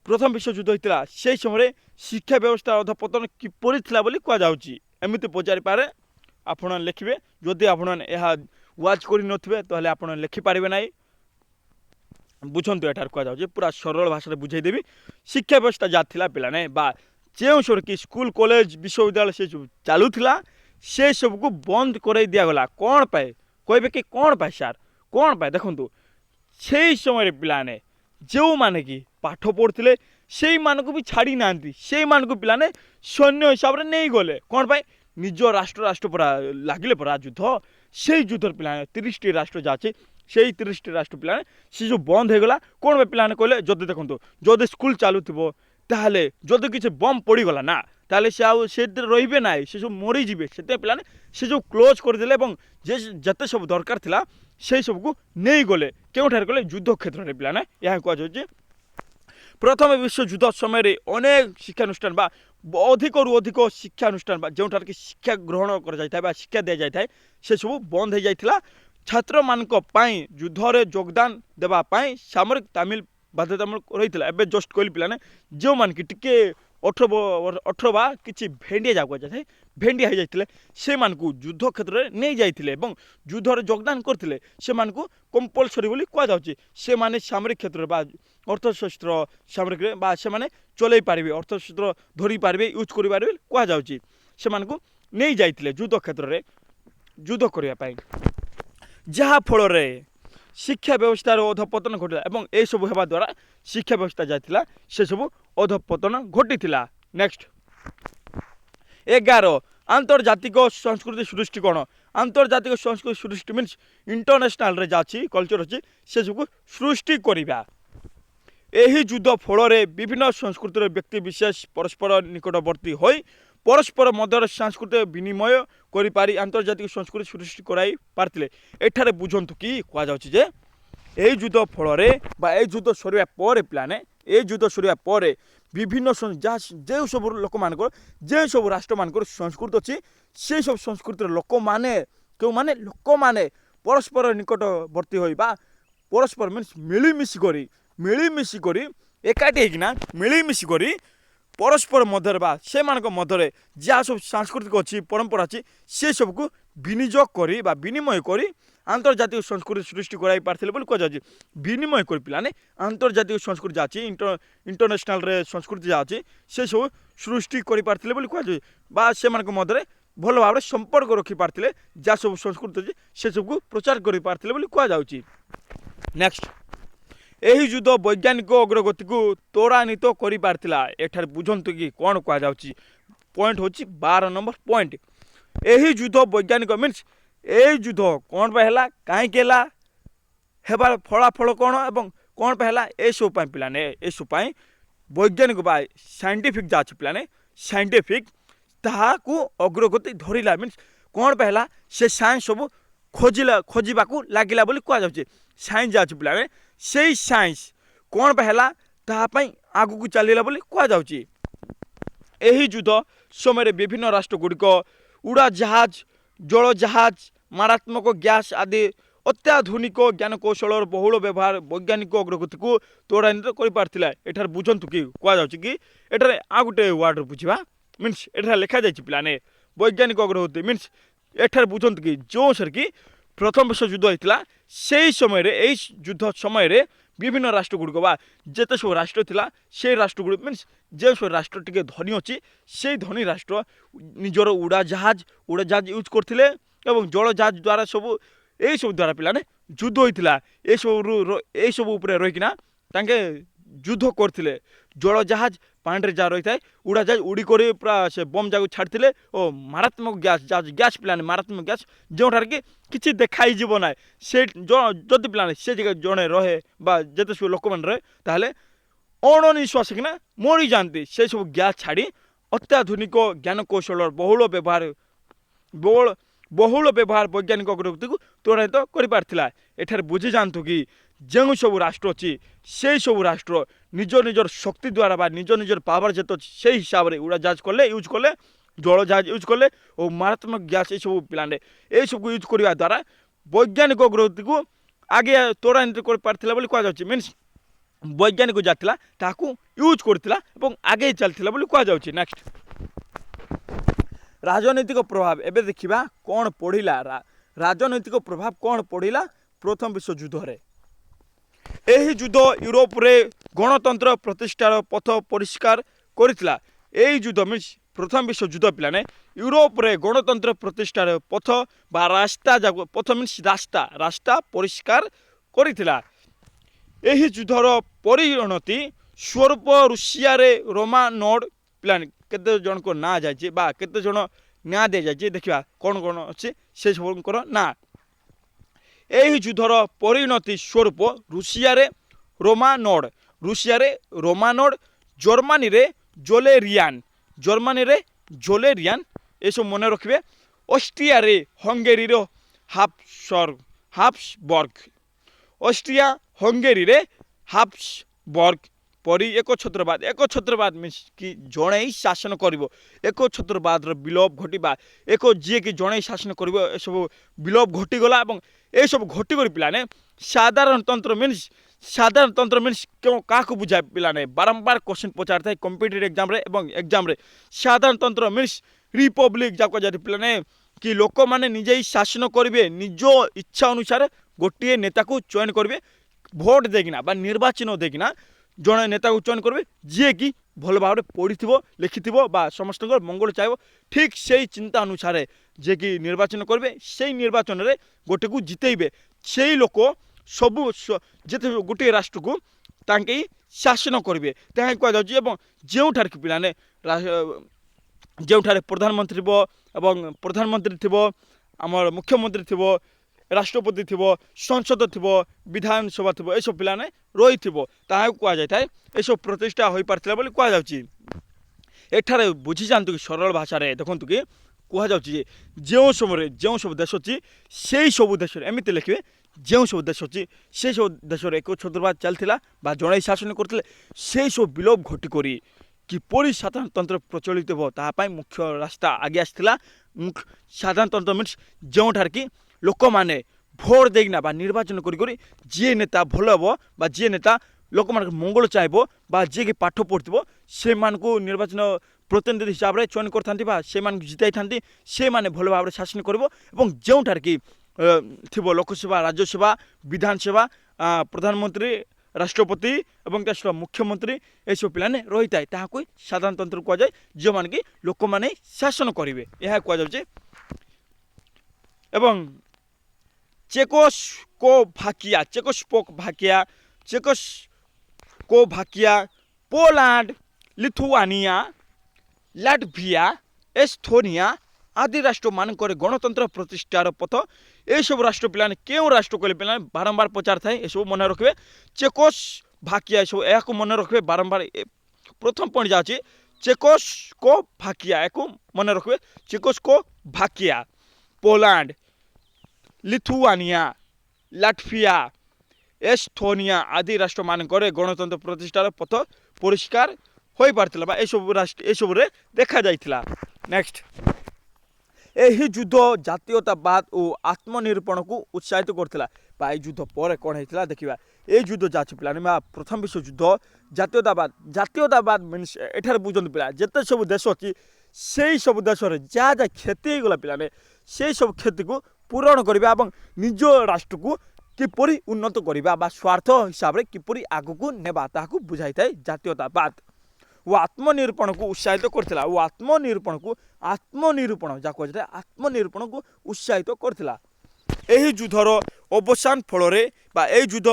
Speaker 1: प्रथम विश्वयुद्ध होता से समय शिक्षा व्यवस्था अधपतन किपरि थिला बोली कह जाउची एमती पचारि पारे आपण लिखिबे जदि आपण यह वाच करि नथिबे तहले आपण लिखि पारिबे नाही बुझंतु एठार कह जाउची पूरा सरल भाषा बुझाईदेवी शिक्षा व्यवस्था जहाँ थिला पिलाने बा जो समय कि स्कूल कॉलेज विश्वविद्यालय से चलुला से सब को बंद कर दिगला कौन पाए कहे कि कौन पाए सार कौन पाए देखु से समय पिलाने जो माने कि पाठ पढ़ुले से मानक भी छाड़ी ना से मानक पिलाने सैन्य हिसाब से नहीं गले कौन पाए निज राष्ट्र राष्ट्र परा लगिले परा युद्ध से युद्ध पिलाने 30टी राष्ट्र जाचे से 30टी राष्ट्र पिलाने से जो बंद होगला कौन पे पिलाने कहले जदि देखो जदि स्कूल चलुव ताहले जदि किसी बम पड़गला ना ताहले से रे ना से सब मरीजे से पिलाने से जो क्लोज करदे जिते सब दरकार थिला से सब को नहीं गले क्योंठार गले युद्ध क्षेत्र में पिलाने यह कहुच्छे प्रथम विश्वयुद्ध समय अनेक शिक्षानुष्ठान बा अधिक रु अधिक शिक्षानुष्ठान जो कि शिक्षा ग्रहण कर शिक्षा दि जाए से सब बंद हो जाता छात्र मानक पाई युद्ध रे योगदान देवाई सामरिक तामिल बाध्यतामूलक रही है जस्ट कहली पिलाने जो मान कि टिके 18 बा किसी भेंडिया जाक जाए भेंडिया हो जाते से मानकु युद्ध क्षेत्र में नहीं जाइए युद्ध रे योगदान करते से मानकु कंपलसरी बोली कह जाउची से माने सामरिक क्षेत्र बा अर्थशास्त्र सामरिक बा से माने चलई पारे अर्थशास्त्र धरी पारे यूज कर पारे कह जाउची से मानकु नहीं जाइए युद्ध क्षेत्र में युद्ध करने जहाँ फल शिक्षा व्यवस्थार अधपतन घटा और यह सब होगा द्वारा शिक्षा व्यवस्था जाता से सब अधपतन घटी नेक्स्ट 11 आंतर्जातिक संस्कृति सृष्टिकरण आंतर्जातिक संस्कृति सृष्टि मीन्स इंटरनेशनल रे जाची कल्चर अच्छी से सब सृष्टि करवा यही युद्ध फल विभिन्न संस्कृतिर व्यक्ति विशेष परस्पर निकटवर्ती हो परस्पर मध्य सांस्कृतिक विनिमय करी आंतर्जातिक संस्कृति सृष्टि कराई पार्थिले एठारे बुझंतु कि कह जाउछि जे ए युद्ध फल युद्ध सरिया पर पिलाने ए युद्ध सरिया पर विभिन्न जो सब लोक मान जो सब राष्ट्र मान संस्कृति अच्छी से सब संस्कृतिर लोक माने क्यों माने लोक माने परस्पर निकटवर्ती हो परस्पर मीन्स मिलीमिशी करी एकाठी होना मिलीमिशी करी परस्पर मध्य से मध्य जहाँ सब सांस्कृतिक अच्छी परंपरा अच्छी से सबको विनियोग करी विनिमय करी आंतर्जातिक संस्कृति सृष्टि कराई पार्थिले बोली कह जाउछि विनिमय कर पिलाने आंतर्जातिक संस्कृति जाची इंटरनेशनल रे संस्कृति जाची से सब सृष्टि करि पार्थिले बोली कह जाउछि बा से मानक मध्य भल भाव संपर्क रखी पार्थिले जहाँ सब संस्कृति अच्छी से सबको प्रचार करि पार्थिले बोली कह जाउछि नेक्स्ट यही युद्ध वैज्ञानिक अग्रगति को त्वरान्वित कर पार्थिला एठार बुझंतु कि कौन कह जाउछि पॉइंट होछि 12 नंबर पॉइंट यही युद्ध वैज्ञानिक मीन्स ए युद्ध कौन पे है कहीं हेबार फलाफल कौन एवं कौन पे है ए सब पिलाने ए सब वैज्ञानिक बा साइंटिफिक जा पिलाने साइंटिफिक ताहाकू अग्रगति धरला मीन्स कौन पे है से साइंस सब खोजा लगिला बोली कह जाउछि साइंस जा पिलाने से साइंस कौन पे है ताहापाई आगु को चलला बोली कह जाउछि एही युद्ध समय विभिन्न राष्ट्र गुड़िक उड़ा जहाज जल जहाज मारात्मक गैस आदि अत्याधुनिक ज्ञान कौशल और बहुल व्यवहार वैज्ञानिक अग्रगति को त्वरान्वित कर पार्थिला एठार बुझंतु कि कह जाउछि कि एठार आ गुटे वर्ड बुझिबा मीन्स एठार लिखा जाइछि पिलाने वैज्ञानिक अग्रगति मीन्स एठार बुझंतु कि जो सर कि प्रथम विश्व युद्ध होता से समय युद्ध समय বিভিন্ন রাষ্ট্রগুড়িক বা যেতে সব রাষ্ট্র লা সেই রাষ্ট্রগুড়ি মিন্স যে সব রাষ্ট্র টিকে ধনী অছি সেই ধনী রাষ্ট্র নিজর উড়াজাহাজ ইউজ করলে এবং জলজাহাজ দ্বারা সবু এইসব দ্বারা পিলানে যুদ্ধ হয়েছিল এইসব উপরে রহিকিনা তাকে যুদ্ধ করলে জলজাহাজ পানিরে যা রয়েছে উড়াজাহাজ উড়ি করে পুরা সে বম যাক ছাড়লে ও মারাত্মক গ্যাস পিলানে মারাত্মক গ্যাস ଯେଉଁଠାରେ କି କିଛି ଦେଖାଇଯିବ ନାହିଁ ସେ ଯଦି ପିଲାମାନେ ସେ ଜାଗାରେ ଜଣେ ରହେ ବା ଯେତେ ସବୁ ଲୋକମାନେ ରହେ ତାହେଲେ ଅଣନିଶ୍ୱାସ କିନା ମରିଯାଆନ୍ତି ସେସବୁ ଗ୍ୟାସ୍ ଛାଡ଼ି ଅତ୍ୟାଧୁନିକ ଜ୍ଞାନ କୌଶଳର ବହୁଳ ବ୍ୟବହାର ବୈଜ୍ଞାନିକ ଅଗ୍ରଗତିକୁ ତ୍ୱରାନ୍ୱିତ କରିପାରିଥିଲା। ଏଠାରେ ବୁଝି ଯାଆନ୍ତୁ କି ଯେଉଁ ସବୁ ରାଷ୍ଟ୍ର ଅଛି ସେଇ ସବୁ ରାଷ୍ଟ୍ର ନିଜର ଶକ୍ତି ଦ୍ୱାରା ବା ନିଜର ପାୱାର ଯେତେ ଅଛି ସେଇ ହିସାବରେ ଉଡ଼ାଜାହାଜ ୟୁଜ୍ କଲେ ଜଳଜାହାଜ ୟୁଜ୍ କଲେ ଓ ମାରାତ୍ମକ ଗ୍ୟାସ୍ ଏସବୁ ପିଲାମାନେ ଏଇସବୁକୁ ୟୁଜ୍ କରିବା ଦ୍ୱାରା ବୈଜ୍ଞାନିକ ଅଗ୍ରଗତିକୁ ଆଗେ ତ୍ୱରାନ୍ୱିତ କରିପାରିଥିଲା ବୋଲି କୁହାଯାଉଛି। ମିନ୍ସ ବୈଜ୍ଞାନିକ ଯାହା ଥିଲା ତାହାକୁ ୟୁଜ୍ କରିଥିଲା ଏବଂ ଆଗେଇ ଚାଲିଥିଲା ବୋଲି କୁହାଯାଉଛି। ନେକ୍ସଟ ରାଜନୈତିକ ପ୍ରଭାବ ଏବେ ଦେଖିବା କ'ଣ ପଡ଼ିଲା ରାଜନୈତିକ ପ୍ରଭାବ କ'ଣ ପଡ଼ିଲା ପ୍ରଥମ ବିଶ୍ୱଯୁଦ୍ଧରେ। ଏହି ଯୁଦ୍ଧ ୟୁରୋପରେ ଗଣତନ୍ତ୍ର ପ୍ରତିଷ୍ଠାର ପଥ ପରିଷ୍କାର କରିଥିଲା। ଏହି ଯୁଦ୍ଧ ମିନ୍ସ ପ୍ରଥମ ବିଶ୍ୱଯୁଦ୍ଧ ପିଲାମାନେ ୟୁରୋପରେ ଗଣତନ୍ତ୍ର ପ୍ରତିଷ୍ଠାର ପଥ ବା ପଥ ମିନ୍ସ ରାସ୍ତା ପରିଷ୍କାର କରିଥିଲା। ଏହି ଯୁଦ୍ଧର ପରିଣତି ସ୍ୱରୂପ ରୁଷିଆରେ ରୋମାନୋଡ ପିଲାମାନେ କେତେ ଜଣଙ୍କ ନାଁ ଯାଇଛି ବା କେତେ ଜଣ ନାଁ ଦିଆଯାଇଛି ଦେଖିବା କ'ଣ କ'ଣ ଅଛି ସେ ସବୁଙ୍କର ନାଁ। ଏହି ଯୁଦ୍ଧର ପରିଣତି ସ୍ୱରୂପ ରୁଷିଆରେ ରୋମାନୋଡ ଜର୍ମାନୀରେ ଜୋଲେରିଆନ୍ ଏସବୁ ମନେ ରଖିବେ। ଅଷ୍ଟ୍ରିଆରେ ହଙ୍ଗେରୀର ହାପସବର୍ଗ ପରି ଏକଛତ୍ରବାଦ ମିନ୍ସ କି ଜଣେ ହିଁ ଶାସନ କରିବ ଏକଛତ୍ରବାଦର ବିଲୋପ ଘଟିବା ଯିଏକି ଜଣେ ହିଁ ଶାସନ କରିବ ଏସବୁ ବିଲୋପ ଘଟିଗଲା ଏବଂ ଏସବୁ ଘଟିକରି ପିଲାମାନେ ସାଧାରଣତନ୍ତ୍ର ମିନ୍ସ କାହାକୁ ବୁଝାଏ ପିଲାମାନେ ବାରମ୍ବାର କ୍ୱେଶ୍ଚିନ୍ ପଚାରିଥାଏ କମ୍ପିଟେଟିଭ୍ ଏକ୍ଜାମ୍ରେ ଏବଂ ଏକ୍ଜାମ୍ରେ ସାଧାରଣତନ୍ତ୍ର ମିନ୍ସ ରିପବ୍ଲିକ୍ ଯାକ ଯଦି ପିଲାମାନେ କି ଲୋକମାନେ ନିଜେ ହିଁ ଶାସନ କରିବେ ନିଜ ଇଚ୍ଛା ଅନୁସାରେ ଗୋଟିଏ ନେତାକୁ ଚୟନ କରିବେ ଭୋଟ ଦେଇକିନା ବା ନିର୍ବାଚନ ଦେଇକିନା ଜଣେ ନେତାକୁ ଚୟନ କରିବେ ଯିଏକି ଭଲ ଭାବରେ ପଢ଼ିଥିବ ଲେଖିଥିବ ବା ସମସ୍ତଙ୍କର ମଙ୍ଗଳ ଚାହିଁବ ଠିକ୍ ସେଇ ଚିନ୍ତା ଅନୁସାରେ ଯିଏକି ନିର୍ବାଚନ କରିବେ ସେଇ ନିର୍ବାଚନରେ ଗୋଟେକୁ ଜିତେଇବେ ସେଇ ଲୋକ ସବୁ ଯେତେ ଗୋଟିଏ ରାଷ୍ଟ୍ରକୁ ତାଙ୍କେ ହିଁ ଶାସନ କରିବେ ତାହା କୁହାଯାଉଛି। ଏବଂ ଯେଉଁଠାରେ କି ପିଲାମାନେ ଯେଉଁଠାରେ ପ୍ରଧାନମନ୍ତ୍ରୀ ଥିବ ଆମର ମୁଖ୍ୟମନ୍ତ୍ରୀ ଥିବ ରାଷ୍ଟ୍ରପତି ଥିବ ସଂସଦ ଥିବ ବିଧାନସଭା ଥିବ ଏସବୁ ପିଲାମାନେ ରହିଥିବ ତାହାକୁ କୁହାଯାଇଥାଏ ଏସବୁ ପ୍ରତିଷ୍ଠା ହୋଇପାରିଥିଲା ବୋଲି କୁହାଯାଉଛି। ଏଠାରେ ବୁଝିଯାଆନ୍ତୁ କି ସରଳ ଭାଷାରେ ଦେଖନ୍ତୁ କି କୁହାଯାଉଛି ଯେ ଯେଉଁ ସମୟରେ ଯେଉଁ ସବୁ ଦେଶ ଅଛି ସେଇ ସବୁ ଦେଶରେ ଏମିତି ଲେଖିବେ ଯେଉଁ ସବୁ ଦେଶ ଅଛି ସେଇ ସବୁ ଦେଶରେ ଏକଛତ୍ରବାଦ ଚାଲିଥିଲା ବା ଜଣେ ଶାସନ କରୁଥିଲେ ସେଇ ସବୁ ବିଲୋପ ଘଟିକରି କିପରି ସାଧାରଣତନ୍ତ୍ର ପ୍ରଚଳିତ ହେବ ତାହା ପାଇଁ ମୁଖ୍ୟ ରାସ୍ତା ଆଗେ ଆସିଥିଲା। ସାଧାରଣତନ୍ତ୍ର ମିନ୍ସ ଯେଉଁଠାରେ କି ଲୋକମାନେ ଭୋଟ ଦେଇକିନା ବା ନିର୍ବାଚନ କରିକରି ଯିଏ ନେତା ଭଲ ହେବ ବା ଯିଏ ନେତା ଲୋକମାନଙ୍କ ମଙ୍ଗଳ ଚାହିଁବ ବା ଯିଏକି ପାଠ ପଢ଼ିଥିବ ସେମାନଙ୍କୁ ନିର୍ବାଚନ ପ୍ରତିନିଧି ହିସାବରେ ଚୟନ କରିଥାନ୍ତି ବା ସେମାନଙ୍କୁ ଜିତାଇଥାନ୍ତି ସେମାନେ ଭଲ ଭାବରେ ଶାସନ କରିବ ଏବଂ ଯେଉଁଠାରେ କି ଥିବ ଲୋକସଭା ରାଜ୍ୟସଭା ବିଧାନସଭା ପ୍ରଧାନମନ୍ତ୍ରୀ ରାଷ୍ଟ୍ରପତି ଏବଂ ଦେଶର ମୁଖ୍ୟମନ୍ତ୍ରୀ ଏସବୁ ପିଲାମାନେ ରହିଥାଏ ତାହାକୁ ସାଧାରଣତନ୍ତ୍ର କୁହାଯାଏ ଯେଉଁମାନେ କି ଲୋକମାନେ ଶାସନ କରିବେ ଏହା କୁହାଯାଉଛି। ଏବଂ ଚେକୋସ୍ଲୋଭାକିଆ ପୋଲାଣ୍ଡ ଲିଥୁଆନିଆ ଲାଟଭିଆ ଏସ୍ଥୋନିଆ ଆଦି ରାଷ୍ଟ୍ରମାନଙ୍କରେ ଗଣତନ୍ତ୍ର ପ୍ରତିଷ୍ଠାର ପଥ ଏସବୁ ରାଷ୍ଟ୍ର ପିଲାମାନେ କେଉଁ ରାଷ୍ଟ୍ର କହିଲେ ପିଲାମାନେ ବାରମ୍ବାର ପଚାରିଥାଏ ଏସବୁ ମନେ ରଖିବେ। ଚେକୋସ୍ଲୋଭାକିଆ ଏସବୁ ଏହାକୁ ମନେ ରଖିବେ ବାରମ୍ବାର ପ୍ରଥମ ପଏଣ୍ଟ ଯାହା ଅଛି ଚେକୋସ୍ଲୋଭାକିଆ ଏହାକୁ ମନେ ରଖିବେ ଚେକୋସ୍ଲୋଭାକିଆ ପୋଲାଣ୍ଡ ଲିଥୁଆନିଆ ଲାଟଭିଆ ଏସ୍ଥୋନିଆ ଆଦି ରାଷ୍ଟ୍ରମାନଙ୍କରେ ଗଣତନ୍ତ୍ର ପ୍ରତିଷ୍ଠାର ପଥ ପରିଷ୍କାର ହୋଇପାରିଥିଲା ବା ଏସବୁରେ ଦେଖାଯାଇଥିଲା। ନେକ୍ସଟ ଏହି ଯୁଦ୍ଧ ଜାତୀୟତାବାଦ ଓ ଆତ୍ମନିରୂପଣକୁ ଉତ୍ସାହିତ କରିଥିଲା ବା ଏହି ଯୁଦ୍ଧ ପରେ କ'ଣ ହେଇଥିଲା ଦେଖିବା। ଏହି ଯୁଦ୍ଧ ଯାହା ଅଛି ପିଲାମାନେ ବା ପ୍ରଥମ ବିଶ୍ୱଯୁଦ୍ଧ ଜାତୀୟତାବାଦ ମିନ୍ସ ଏଠାରେ ବୁଝନ୍ତୁ ପିଲା ଯେତେ ସବୁ ଦେଶ ଅଛି ସେଇ ସବୁ ଦେଶରେ ଯାହା କ୍ଷତି ହେଇଗଲା ପିଲାମାନେ ସେଇ ସବୁ କ୍ଷତିକୁ ପୂରଣ କରିବା ଏବଂ ନିଜ ରାଷ୍ଟ୍ରକୁ কিপরি উন্নত করিবা বা স্বার্থ হিসাবে কিপরি আগুকু নেবা তাহাকু বুঝাইଥାଏ জাতীয়তাবাদ। ও আত্মনিরূপণକୁ ଉତ୍ସାହିତ କରିଥିଲା ଓ ଆତ୍ମନିରୂପଣ ଯାହା କୁହାଯାଇଥାଏ ଆତ୍ମନିରୂପଣକୁ ଉତ୍ସାହିତ କରିଥିଲା। ଏହି ଯୁଦ୍ଧର ଅବସାନ ଫଳରେ ବା ଏହି ଯୁଦ୍ଧ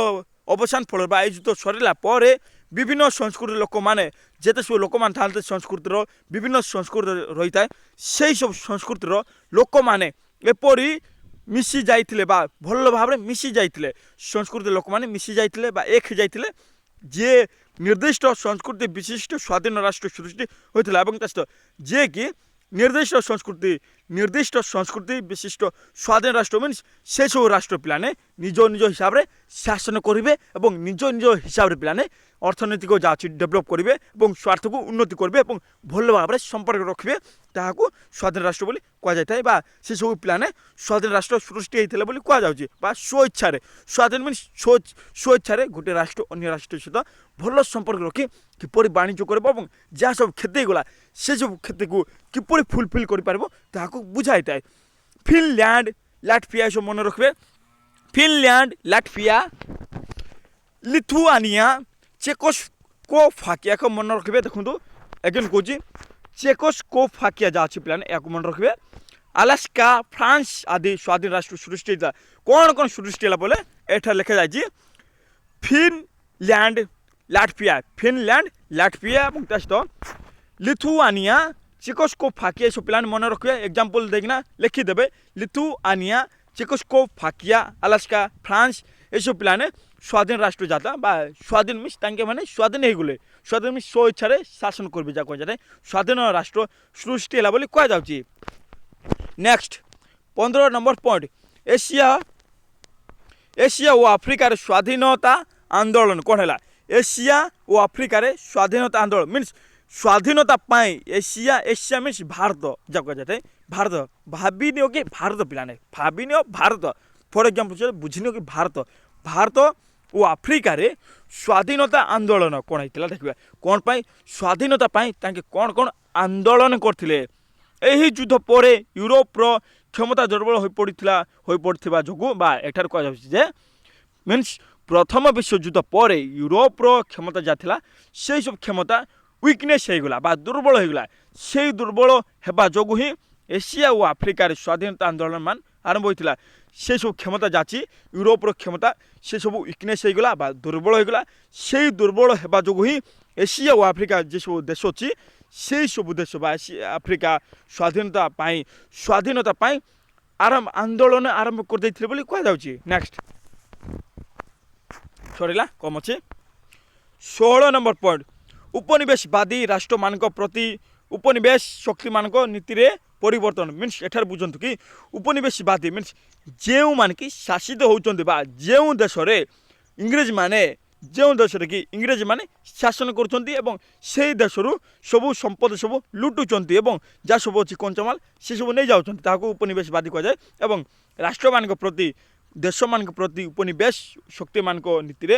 Speaker 1: ଅବସାନ ଫଳରେ ବା ଏହି ଯୁଦ୍ଧ ସରିଲା ପରେ ବିଭିନ୍ନ ସଂସ୍କୃତିର ଲୋକମାନେ ଯେତେ ସବୁ ଲୋକମାନେ ଥାଆନ୍ତି ସଂସ୍କୃତିର ବିଭିନ୍ନ ସଂସ୍କୃତି ରହିଥାଏ ସେହି ସବୁ ସଂସ୍କୃତିର ଲୋକମାନେ ଏପରି ମିଶି ଯାଇଥିଲେ ବା ଭଲ ଭାବରେ ମିଶି ଯାଇଥିଲେ ସଂସ୍କୃତିର ଲୋକମାନେ ମିଶି ଯାଇଥିଲେ ବା ଏକ ଯାଇଥିଲେ ଯିଏ ନିର୍ଦ୍ଦିଷ୍ଟ ସଂସ୍କୃତି ବିଶିଷ୍ଟ ସ୍ୱାଧୀନ ରାଷ୍ଟ୍ର ସୃଷ୍ଟି ହୋଇଥିଲା ଏବଂ ତା ସହିତ ଯିଏକି ନିର୍ଦ୍ଦିଷ୍ଟ ସଂସ୍କୃତି ବିଶିଷ୍ଟ ସ୍ୱାଧୀନ ରାଷ୍ଟ୍ର ମିନ୍ସ ସେସବୁ ରାଷ୍ଟ୍ର ପିଲାମାନେ ନିଜ ନିଜ ହିସାବରେ ଶାସନ କରିବେ ଏବଂ ନିଜ ନିଜ ହିସାବରେ ପିଲାମାନେ ଅର୍ଥନୈତିକ ଯାହା ଅଛି ଡେଭଲପ୍ କରିବେ ଏବଂ ସ୍ୱାର୍ଥକୁ ଉନ୍ନତି କରିବେ ଏବଂ ଭଲ ଭାବରେ ସମ୍ପର୍କ ରଖିବେ ତାହାକୁ ସ୍ୱାଧୀନ ରାଷ୍ଟ୍ର ବୋଲି କୁହାଯାଇଥାଏ ବା ସେସବୁ ପିଲାମାନେ ସ୍ୱାଧୀନ ରାଷ୍ଟ୍ର ସୃଷ୍ଟି ହେଇଥିଲେ ବୋଲି କୁହାଯାଉଛି ବା ସ୍ୱଇଚ୍ଛାରେ ସ୍ୱାଧୀନ ମିନ୍ସ ସ୍ୱଇଚ୍ଛାରେ ଗୋଟିଏ ରାଷ୍ଟ୍ର ଅନ୍ୟ ରାଷ୍ଟ୍ର ସହିତ ଭଲ ସମ୍ପର୍କ ରଖି କିପରି ବାଣିଜ୍ୟ କରିବ ଏବଂ ଯାହା ସବୁ କ୍ଷତି ହେଇଗଲା ସେସବୁ କ୍ଷତିକୁ କିପରି ଫୁଲଫିଲ୍ କରିପାରିବ ତାହାକୁ ବୁଝାଇଥାଏ। ଫିନଲ୍ୟାଣ୍ଡ ଲାଟଭିଆ ଏସବୁ ମନେ ରଖିବେ। ଫିନଲ୍ୟାଣ୍ଡ ଲାଟଭିଆ লিথুଆନିଆ ଚେକୋସ୍ଲୋଭାକିଆ ମନେ ରଖିବେ। ଦେଖନ୍ତୁ ଏଗେନ୍ କହୁଛି ଚେକୋସ୍ଲୋଭାକିଆ ଯାହା ଅଛି ପିଲାମାନେ ଏହାକୁ ମନେ ରଖିବେ। ଆଲାସ୍କା ଫ୍ରାନ୍ସ ଆଦି ସ୍ୱାଧୀନ ରାଷ୍ଟ୍ର ସୃଷ୍ଟି ହେଇଥିଲା। କ'ଣ କ'ଣ ସୃଷ୍ଟି ହେଲା ବୋଲେ ଏଠାରେ ଲେଖାଯାଇଛି ଫିନଲ୍ୟାଣ୍ଡ ଲାଟଭିଆ ଏବଂ ତା ସହିତ লিথুଆନିଆ ଚେକୋସ୍ଲୋଭାକିଆ ଏସବୁ ପିଲାମାନେ ମନେ ରଖିବେ। ଏକ୍ଜାମ୍ପଲ୍ ଦେଇକିନା ଲେଖିଦେବେ লিথুଆନିଆ ଚେକୋସ୍ଲୋଭାକିଆ ଆଲାସ୍କା ଫ୍ରାନ୍ସ ଏସବୁ ପିଲାମାନେ ସ୍ୱାଧୀନ ରାଷ୍ଟ୍ର ଜାତା ବା ସ୍ୱାଧୀନ ମିନ୍ସ ତାଙ୍କେ ମାନେ ସ୍ୱାଧୀନ ହେଇଗଲେ ସ୍ୱାଧୀନ ମିନ୍ସ ସ୍ୱଇଚ୍ଛାରେ ଶାସନ କରିବେ ଯାହା କୁହାଯାଏ ସ୍ୱାଧୀନ ରାଷ୍ଟ୍ର ସୃଷ୍ଟି ହେଲା ବୋଲି କୁହାଯାଉଛି। ନେକ୍ସଟ 15 ନମ୍ବର ପଏଣ୍ଟ ଏସିଆ ଓ ଆଫ୍ରିକାର ସ୍ୱାଧୀନତା ଆନ୍ଦୋଳନ କ'ଣ ହେଲା? ଏସିଆ ଓ ଆଫ୍ରିକାରେ ସ୍ୱାଧୀନତା ଆନ୍ଦୋଳନ ମିନ୍ସ ସ୍ୱାଧୀନତା ପାଇଁ ଏସିଆ ମିନ୍ସ ଭାରତ ଯାହା କୁହାଯାଇଥାଏ ଭାରତ ଭାବିନିଅ କି ଭାରତ ପିଲାମାନେ ଭାବିନିଅ ଭାରତ ଫର ଏକ୍ଜାମ୍ପଲ୍ ବୁଝିନିଅ କି ଭାରତ ଓ ଆଫ୍ରିକାରେ ସ୍ୱାଧୀନତା ଆନ୍ଦୋଳନ କ'ଣ ହେଇଥିଲା ଦେଖିବା। କ'ଣ ପାଇଁ ସ୍ୱାଧୀନତା ପାଇଁ ତାଙ୍କେ କ'ଣ ଆନ୍ଦୋଳନ କରିଥିଲେ? ଏହି ଯୁଦ୍ଧ ପରେ ୟୁରୋପର କ୍ଷମତା ଦୁର୍ବଳ ହୋଇପଡ଼ିଥିବା ଯୋଗୁଁ ବା ଏଠାରେ କୁହାଯାଉଛି ଯେ ମିନ୍ସ ପ୍ରଥମ ବିଶ୍ୱଯୁଦ୍ଧ ପରେ ୟୁରୋପର କ୍ଷମତା ଯାହା ଥିଲା ସେହିସବୁ କ୍ଷମତା ୱିକନେସ୍ ହେଇଗଲା ବା ଦୁର୍ବଳ ହେଇଗଲା। ସେଇ ଦୁର୍ବଳ ହେବା ଯୋଗୁଁ ହିଁ ଏସିଆ ଓ ଆଫ୍ରିକାରେ ସ୍ୱାଧୀନତା ଆନ୍ଦୋଳନ ମାନ ଆରମ୍ଭ ହୋଇଥିଲା। ସେସବୁ କ୍ଷମତା ଯାଛି ୟୁରୋପର କ୍ଷମତା ସେସବୁ ୱିକନେସ୍ ହେଇଗଲା ବା ଦୁର୍ବଳ ହେଇଗଲା। ସେଇ ଦୁର୍ବଳ ହେବା ଯୋଗୁଁ ହିଁ ଏସିଆ ଓ ଆଫ୍ରିକା ଯେସବୁ ଦେଶ ଅଛି ସେଇ ସବୁ ଦେଶ ବା ଆଫ୍ରିକା ସ୍ୱାଧୀନତା ପାଇଁ ଆନ୍ଦୋଳନ ଆରମ୍ଭ କରିଦେଇଥିଲେ ବୋଲି କୁହାଯାଉଛି। ନେକ୍ସଟ ସରିଲା କମ୍ ଅଛି। 16 ନମ୍ବର ପଏଣ୍ଟ ଉପନିବେଶବାଦୀ ରାଷ୍ଟ୍ରମାନଙ୍କ ପ୍ରତି ଉପନିବେଶ ଶକ୍ତିମାନଙ୍କ ନୀତିରେ ପରିବର୍ତ୍ତନ ମିନ୍ସ ଏଠାରେ ବୁଝନ୍ତୁ କି ଉପନିବେଶବାଦୀ ମିନ୍ସ ଯେଉଁମାନେ କି ଶାସିତ ହେଉଛନ୍ତି ବା ଯେଉଁ ଦେଶରେ ଇଂରେଜମାନେ ଶାସନ କରୁଛନ୍ତି ଏବଂ ସେହି ଦେଶରୁ ସବୁ ସମ୍ପଦ ସବୁ ଲୁଟୁଛନ୍ତି ଏବଂ ଯାହା ସବୁ ଅଛି କଞ୍ଚାମାଲ ସେସବୁ ନେଇଯାଉଛନ୍ତି ତାହାକୁ ଉପନିବେଶବାଦୀ କୁହାଯାଏ। ଏବଂ ରାଷ୍ଟ୍ରମାନଙ୍କ ପ୍ରତି ଦେଶମାନଙ୍କ ପ୍ରତି ଉପନିବେଶ ଶକ୍ତିମାନଙ୍କ ନୀତିରେ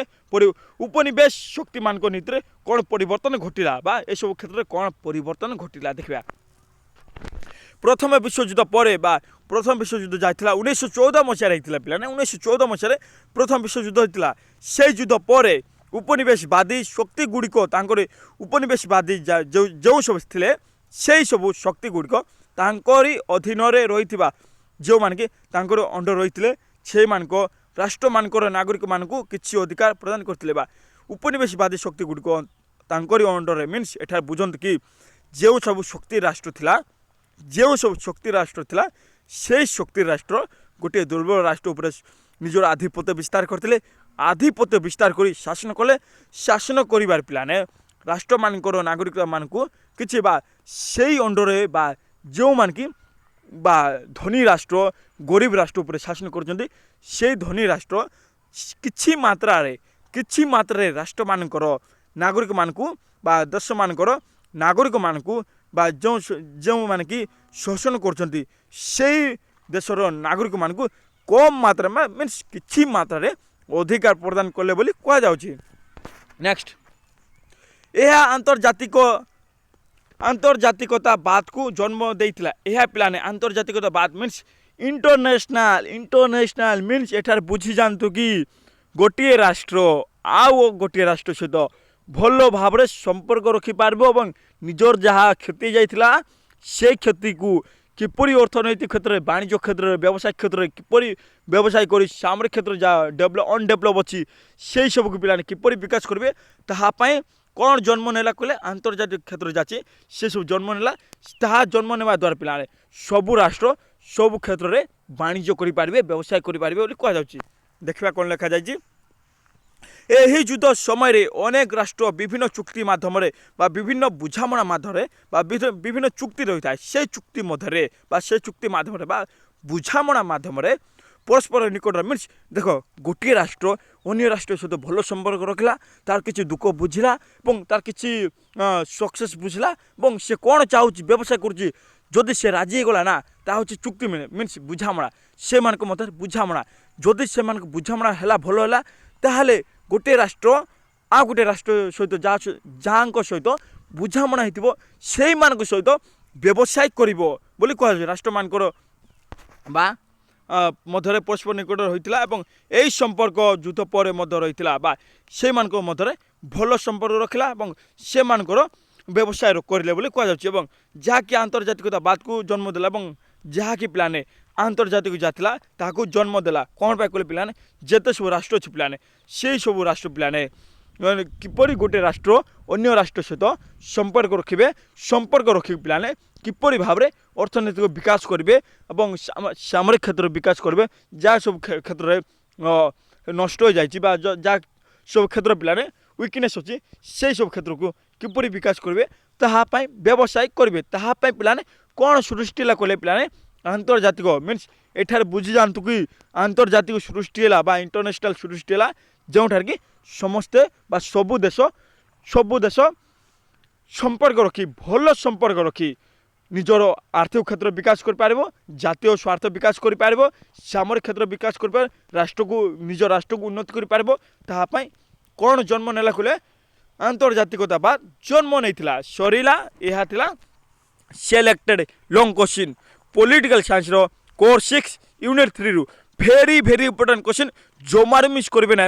Speaker 1: କ'ଣ ପରିବର୍ତ୍ତନ ଘଟିଲା ବା ଏସବୁ କ୍ଷେତ୍ରରେ କ'ଣ ପରିବର୍ତ୍ତନ ଘଟିଲା ଦେଖିବା। ପ୍ରଥମ ବିଶ୍ୱଯୁଦ୍ଧ ପରେ ବା ପ୍ରଥମ ବିଶ୍ୱଯୁଦ୍ଧ ଯାଇଥିଲା 1914 ମସିହାରେ ହେଇଥିଲା ପିଲାମାନେ 1914 ମସିହାରେ ପ୍ରଥମ ବିଶ୍ୱଯୁଦ୍ଧ ହେଇଥିଲା। ସେଇ ଯୁଦ୍ଧ ପରେ ଉପନିବେଶବାଦୀ ଶକ୍ତି ଗୁଡ଼ିକ ତାଙ୍କର ଉପନିବେଶବାଦୀ ଯେଉଁ ସବୁ ଥିଲେ ସେଇ ସବୁ ଶକ୍ତି ଗୁଡ଼ିକ ତାଙ୍କରି ଅଧୀନରେ ରହିଥିବା ଯେଉଁମାନେ କି ତାଙ୍କର ଅଣ୍ଡର ରହିଥିଲେ ସେଇମାନଙ୍କ ରାଷ୍ଟ୍ରମାନଙ୍କର ନାଗରିକମାନଙ୍କୁ କିଛି ଅଧିକାର ପ୍ରଦାନ କରିଥିଲେ ବା ଉପନିବେଶବାଦୀ ଶକ୍ତି ଗୁଡ଼ିକ ତାଙ୍କରି ଅଣ୍ଡରରେ ମିନ୍ସ ଏଠାରେ ବୁଝନ୍ତୁ କି ଯେଉଁ ସବୁ ଶକ୍ତି ରାଷ୍ଟ୍ର ଥିଲା ସେଇ ଶକ୍ତି ରାଷ୍ଟ୍ର ଗୋଟିଏ ଦୁର୍ବଳ ରାଷ୍ଟ୍ର ଉପରେ ନିଜର ଆଧିପତ୍ୟ ବିସ୍ତାର କରିଥିଲେ। ଆଧିପତ୍ୟ ବିସ୍ତାର କରି ଶାସନ କରିବାର ପିଲାମାନେ ରାଷ୍ଟ୍ରମାନଙ୍କର ନାଗରିକମାନଙ୍କୁ କିଛି ବା ସେଇ ଅଣ୍ଡରରେ ବା ଯେଉଁମାନେ କି ବା ଧନୀ ରାଷ୍ଟ୍ର ଗରିବ ରାଷ୍ଟ୍ର ଉପରେ ଶାସନ କରୁଛନ୍ତି ସେଇ ଧନୀ ରାଷ୍ଟ୍ର କିଛି ମାତ୍ରାରେ ରାଷ୍ଟ୍ରମାନଙ୍କର ନାଗରିକମାନଙ୍କୁ ବା ଦେଶମାନଙ୍କର ନାଗରିକମାନଙ୍କୁ ବା ଯେଉଁମାନେ କି ଶୋଷଣ କରୁଛନ୍ତି ସେଇ ଦେଶର ନାଗରିକମାନଙ୍କୁ କମ୍ ମାତ୍ରାରେ ମିନ୍ସ କିଛି ମାତ୍ରାରେ ଅଧିକାର ପ୍ରଦାନ କଲେ ବୋଲି କୁହାଯାଉଛି। ନେକ୍ସଟ ଏହା ଆନ୍ତର୍ଜାତିକତାବାଦକୁ ଜନ୍ମ ଦେଇଥିଲା। ଏହା ପିଲାମାନେ ଆନ୍ତର୍ଜାତିକତାବାଦ ମିନ୍ସ इंटरनेशनल इंटरनेशनल मीन्स एठार बुझी जातु कि गोटे राष्ट्र आउ गोटे राष्ट्र सहित भल भाव संपर्क रखिपार और निजर जहाँ क्षति जाइथिला से क्षति को किपरि अर्थनैतिक क्षेत्र में वाणिज्य क्षेत्र में व्यवसाय क्षेत्र में किपरि व्यवसाय कर सामरिक क्षेत्र जहाँ डेभलप अनडेभलप अच्छी से सब को पिला किपरि विकास करेंगे ताहापाई कौन जन्म नेला कहले आंतर्जातिक क्षेत्र जाची से सब जन्म नेला ताहा जन्म नेवा द्वारा पिला सबू राष्ट्र सब क्षेत्र में वाणिज्य करें व्यवसाय करें कह देखा कौन लिखा जाए यही युद्ध समय अनेक राष्ट्र विभिन्न चुक्ति माध्यम विभिन्न बुझामणा माध्यम विभिन्न चुक्ति रही है से चुक्ति मध्य से चुक्ति माध्यम बुझामणा माध्यम परस्पर निकट मीन्स देख गोटे राष्ट्र अन्य राष्ट्र सहित भल संपर्क रखला तार किसी दुख बुझला तार किसी सक्सेस बुझला और से कौन चाहूँ व्यवसाय करुच्ची जदि से राजी गला ना ता हूँ चुक्ति मीन्स बुझामणा से मध्य बुझामणा जदि से बुझामणा है भल है ताहले गोटे राष्ट्र आ गोटे राष्ट्र सहित जहाँ सहित बुझामणा हो सहित व्यवसाय करी कह राष्ट्र मानकर बा मध्य परस्पर निकट रही यही संपर्क युद्ध पर रही से मध्य भल संपर्क रखला से व्यवसाय करें कह जहाँकि आंतर्जातिकता बात को जन्म देला जहाँकि पिलाने आंतर्जातिक जाता ताकू जन्म देला कौन पाई कहले पिलाने जेते सब राष्ट्र अच्छे पिलाने से सब राष्ट्र पिलाने किपरि गोटे राष्ट्र अन्य राष्ट्र सहित संपर्क रखिए संपर्क रखिक पिलाने किपरि भाव में अर्थनैतिक विकास करेंगे और सामरिक क्षेत्र विकास करेंगे जहाँ सब क्षेत्र नष्ट हो जाए जहाँ सब क्षेत्र पिलाने वीकनेस अच्छी से सब क्षेत्र को किपरि विकास करेंगे ताहापाई व्यवसाय करेंगे ताहापाई पिलाने कौन सृष्टिला कहले पिलाने आंतर्जातिक मीन्स एठार बुझी जातु कि आंतर्जातिक सृष्टि है इंटरनेशनल सृष्टि है जो कि समस्ते सबू देश संपर्क रखी भल संपर्क रखी निजर आर्थिक क्षेत्र विकास कर जातीय स्वार्थ विकास कर सामरिक क्षेत्र विकास कर राष्ट्र को निज राष्ट्र को उन्नति कर कौन जन्म नेला कहले आंतर्जातिकता बा जन्म नहीं सरीला यह selected long question political science रो कोर्स 6 यूनिट 3 रु भेरी भेरी इंपोर्टेंट क्वेश्चन जोमार मिस करेंगे ना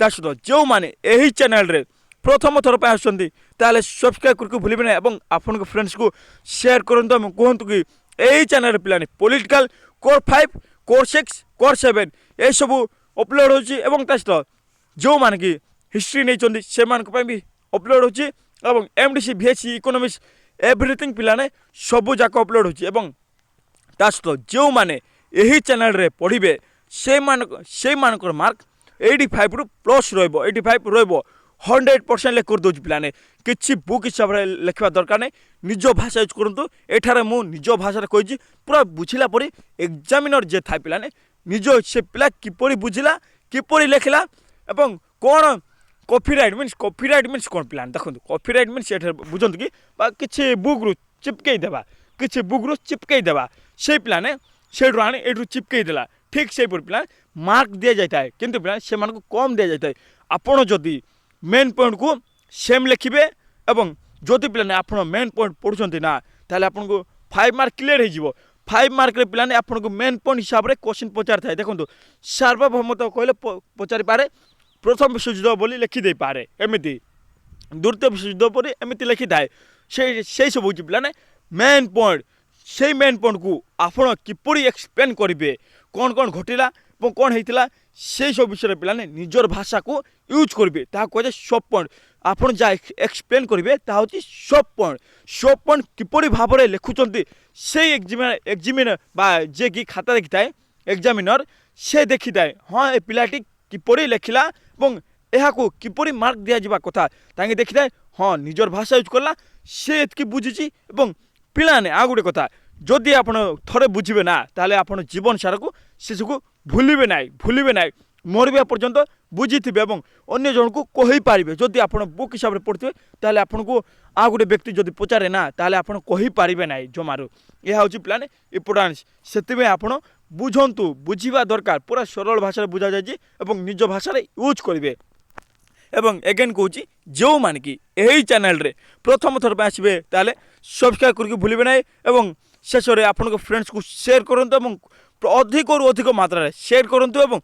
Speaker 1: ता सहित जो मैंने यही चैनल रे प्रथम थर पर आसुँच ताले सब्सक्राइब करके भूलिए ना आपन फ्रेंड्स को शेयर करते कहतु कि यही चैनल पिलाने पॉलिटिकल कोर 5 कोर 6 कोर 7 ये सब अपलोड हो जो मान कि हिस्ट्री नहीं से भी अपलोड हो एमडीसी VHC इकोनॉमिक्स एवरीथिंग पिलाने सबू जाक अपलोड हो जो मैंने यही चैनल रे पढ़े से मानकर मार्क 85 रु प्लस रो 100% ले कर दूँ पिलाने किसी बुक हिसाब से लिखा दरकार नहीं निज भाषा यूज करूँ एठार मु निज भाषा कही पूरा बुझला परी एग्जामिनर जे था पिलाने निज से पिला किपरि बुझला किपरि लिखला एवं कौन कॉपीराइट मीन्स कौन पिलाने देखो कॉपीराइट मीन्स बुझंतु कि किसी बुक रु चिपकई देवा किसी बुक रु चिपकई देवा से पिलाने से आनी एठू चिपकई देला ठीक से पिला मार्क दि जाता है किंतु पिला से कम दि जाता है आपण जदि मेन पॉइंट को सेम लिखिए एवं जदि पिलाने आप मेन पॉइंट पढ़ुंट ना ताले आपन को 5 मार्क क्लियर हो 5 मार्क पिलाने आपन को मेन पॉइंट हिसाब से क्वेश्चन पचार था देखो सार्वभौमत्व कहले पचारि पारे प्रथम विश्वयुद्ध बोली लिखिदे पारे एमती द्वितीय विश्वयुद्ध पर एमती लिखि थाए से सब हूँ पिलाने मेन पॉइंट से मेन पॉइंट को आपड़ किपरि एक्सप्लेन करेंगे कौन कौन घटला कौन होता से सब विषय पिलाने निजर भाषा को यूज करेंगे कहे सब पॉइंट आपड़ जहाँ एक्सप्लेन करेंगे हूँ सब पॉइंट किपरि भाव में लिखुंट से एग्जामिनर जे कि खाता देखी थाए एग्जामिनर से देखी थाए हाँ ए पिलाटी किपरि लिखला और यह किपरि मार्क दि जा कथा ताकि देखी थाए हाँ निजर भाषा यूज करला से एतकी बुझी पिलाने आ गोटे कथा जदि आप थे बुझे ना ताले आप जीवन सारा को से भूलिबे ना मरवा पर्यंत बुझी थे अन्य जन को कही पारे जदि आप बुक हिसाब से पढ़ते ताले आपन को आ गोटे व्यक्ति जदि पचारे ना ताले आप कही पारे ना जमारू यह हूँ पिलाने इम्पोर्टान्स से आप बुझंतु बुझा दरकार पूरा सरल भाषा बुझा जाए निज भाषा यूज करेंगे एवं एगेन कहूँ जो मान कि यही चैनल रे प्रथम थर पर आसबे ताले सब्सक्राइब करके भूलिए ना शेष में आपन फ्रेंड्स को शेयर करते ଅଧିକରୁ ଅଧିକ ମାତ୍ରାରେ ସେୟାର କରନ୍ତୁ ଏବଂ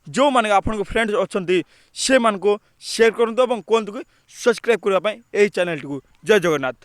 Speaker 1: ଯେଉଁମାନେ ଆପଣଙ୍କ ଫ୍ରେଣ୍ଡସ୍ ଅଛନ୍ତି ସେମାନଙ୍କୁ ସେୟାର କରନ୍ତୁ ଏବଂ କୁହନ୍ତୁ କି ସବସ୍କ୍ରାଇବ୍ କରିବା ପାଇଁ ଏହି ଚ୍ୟାନେଲଟିକୁ। ଜୟ ଜଗନ୍ନାଥ।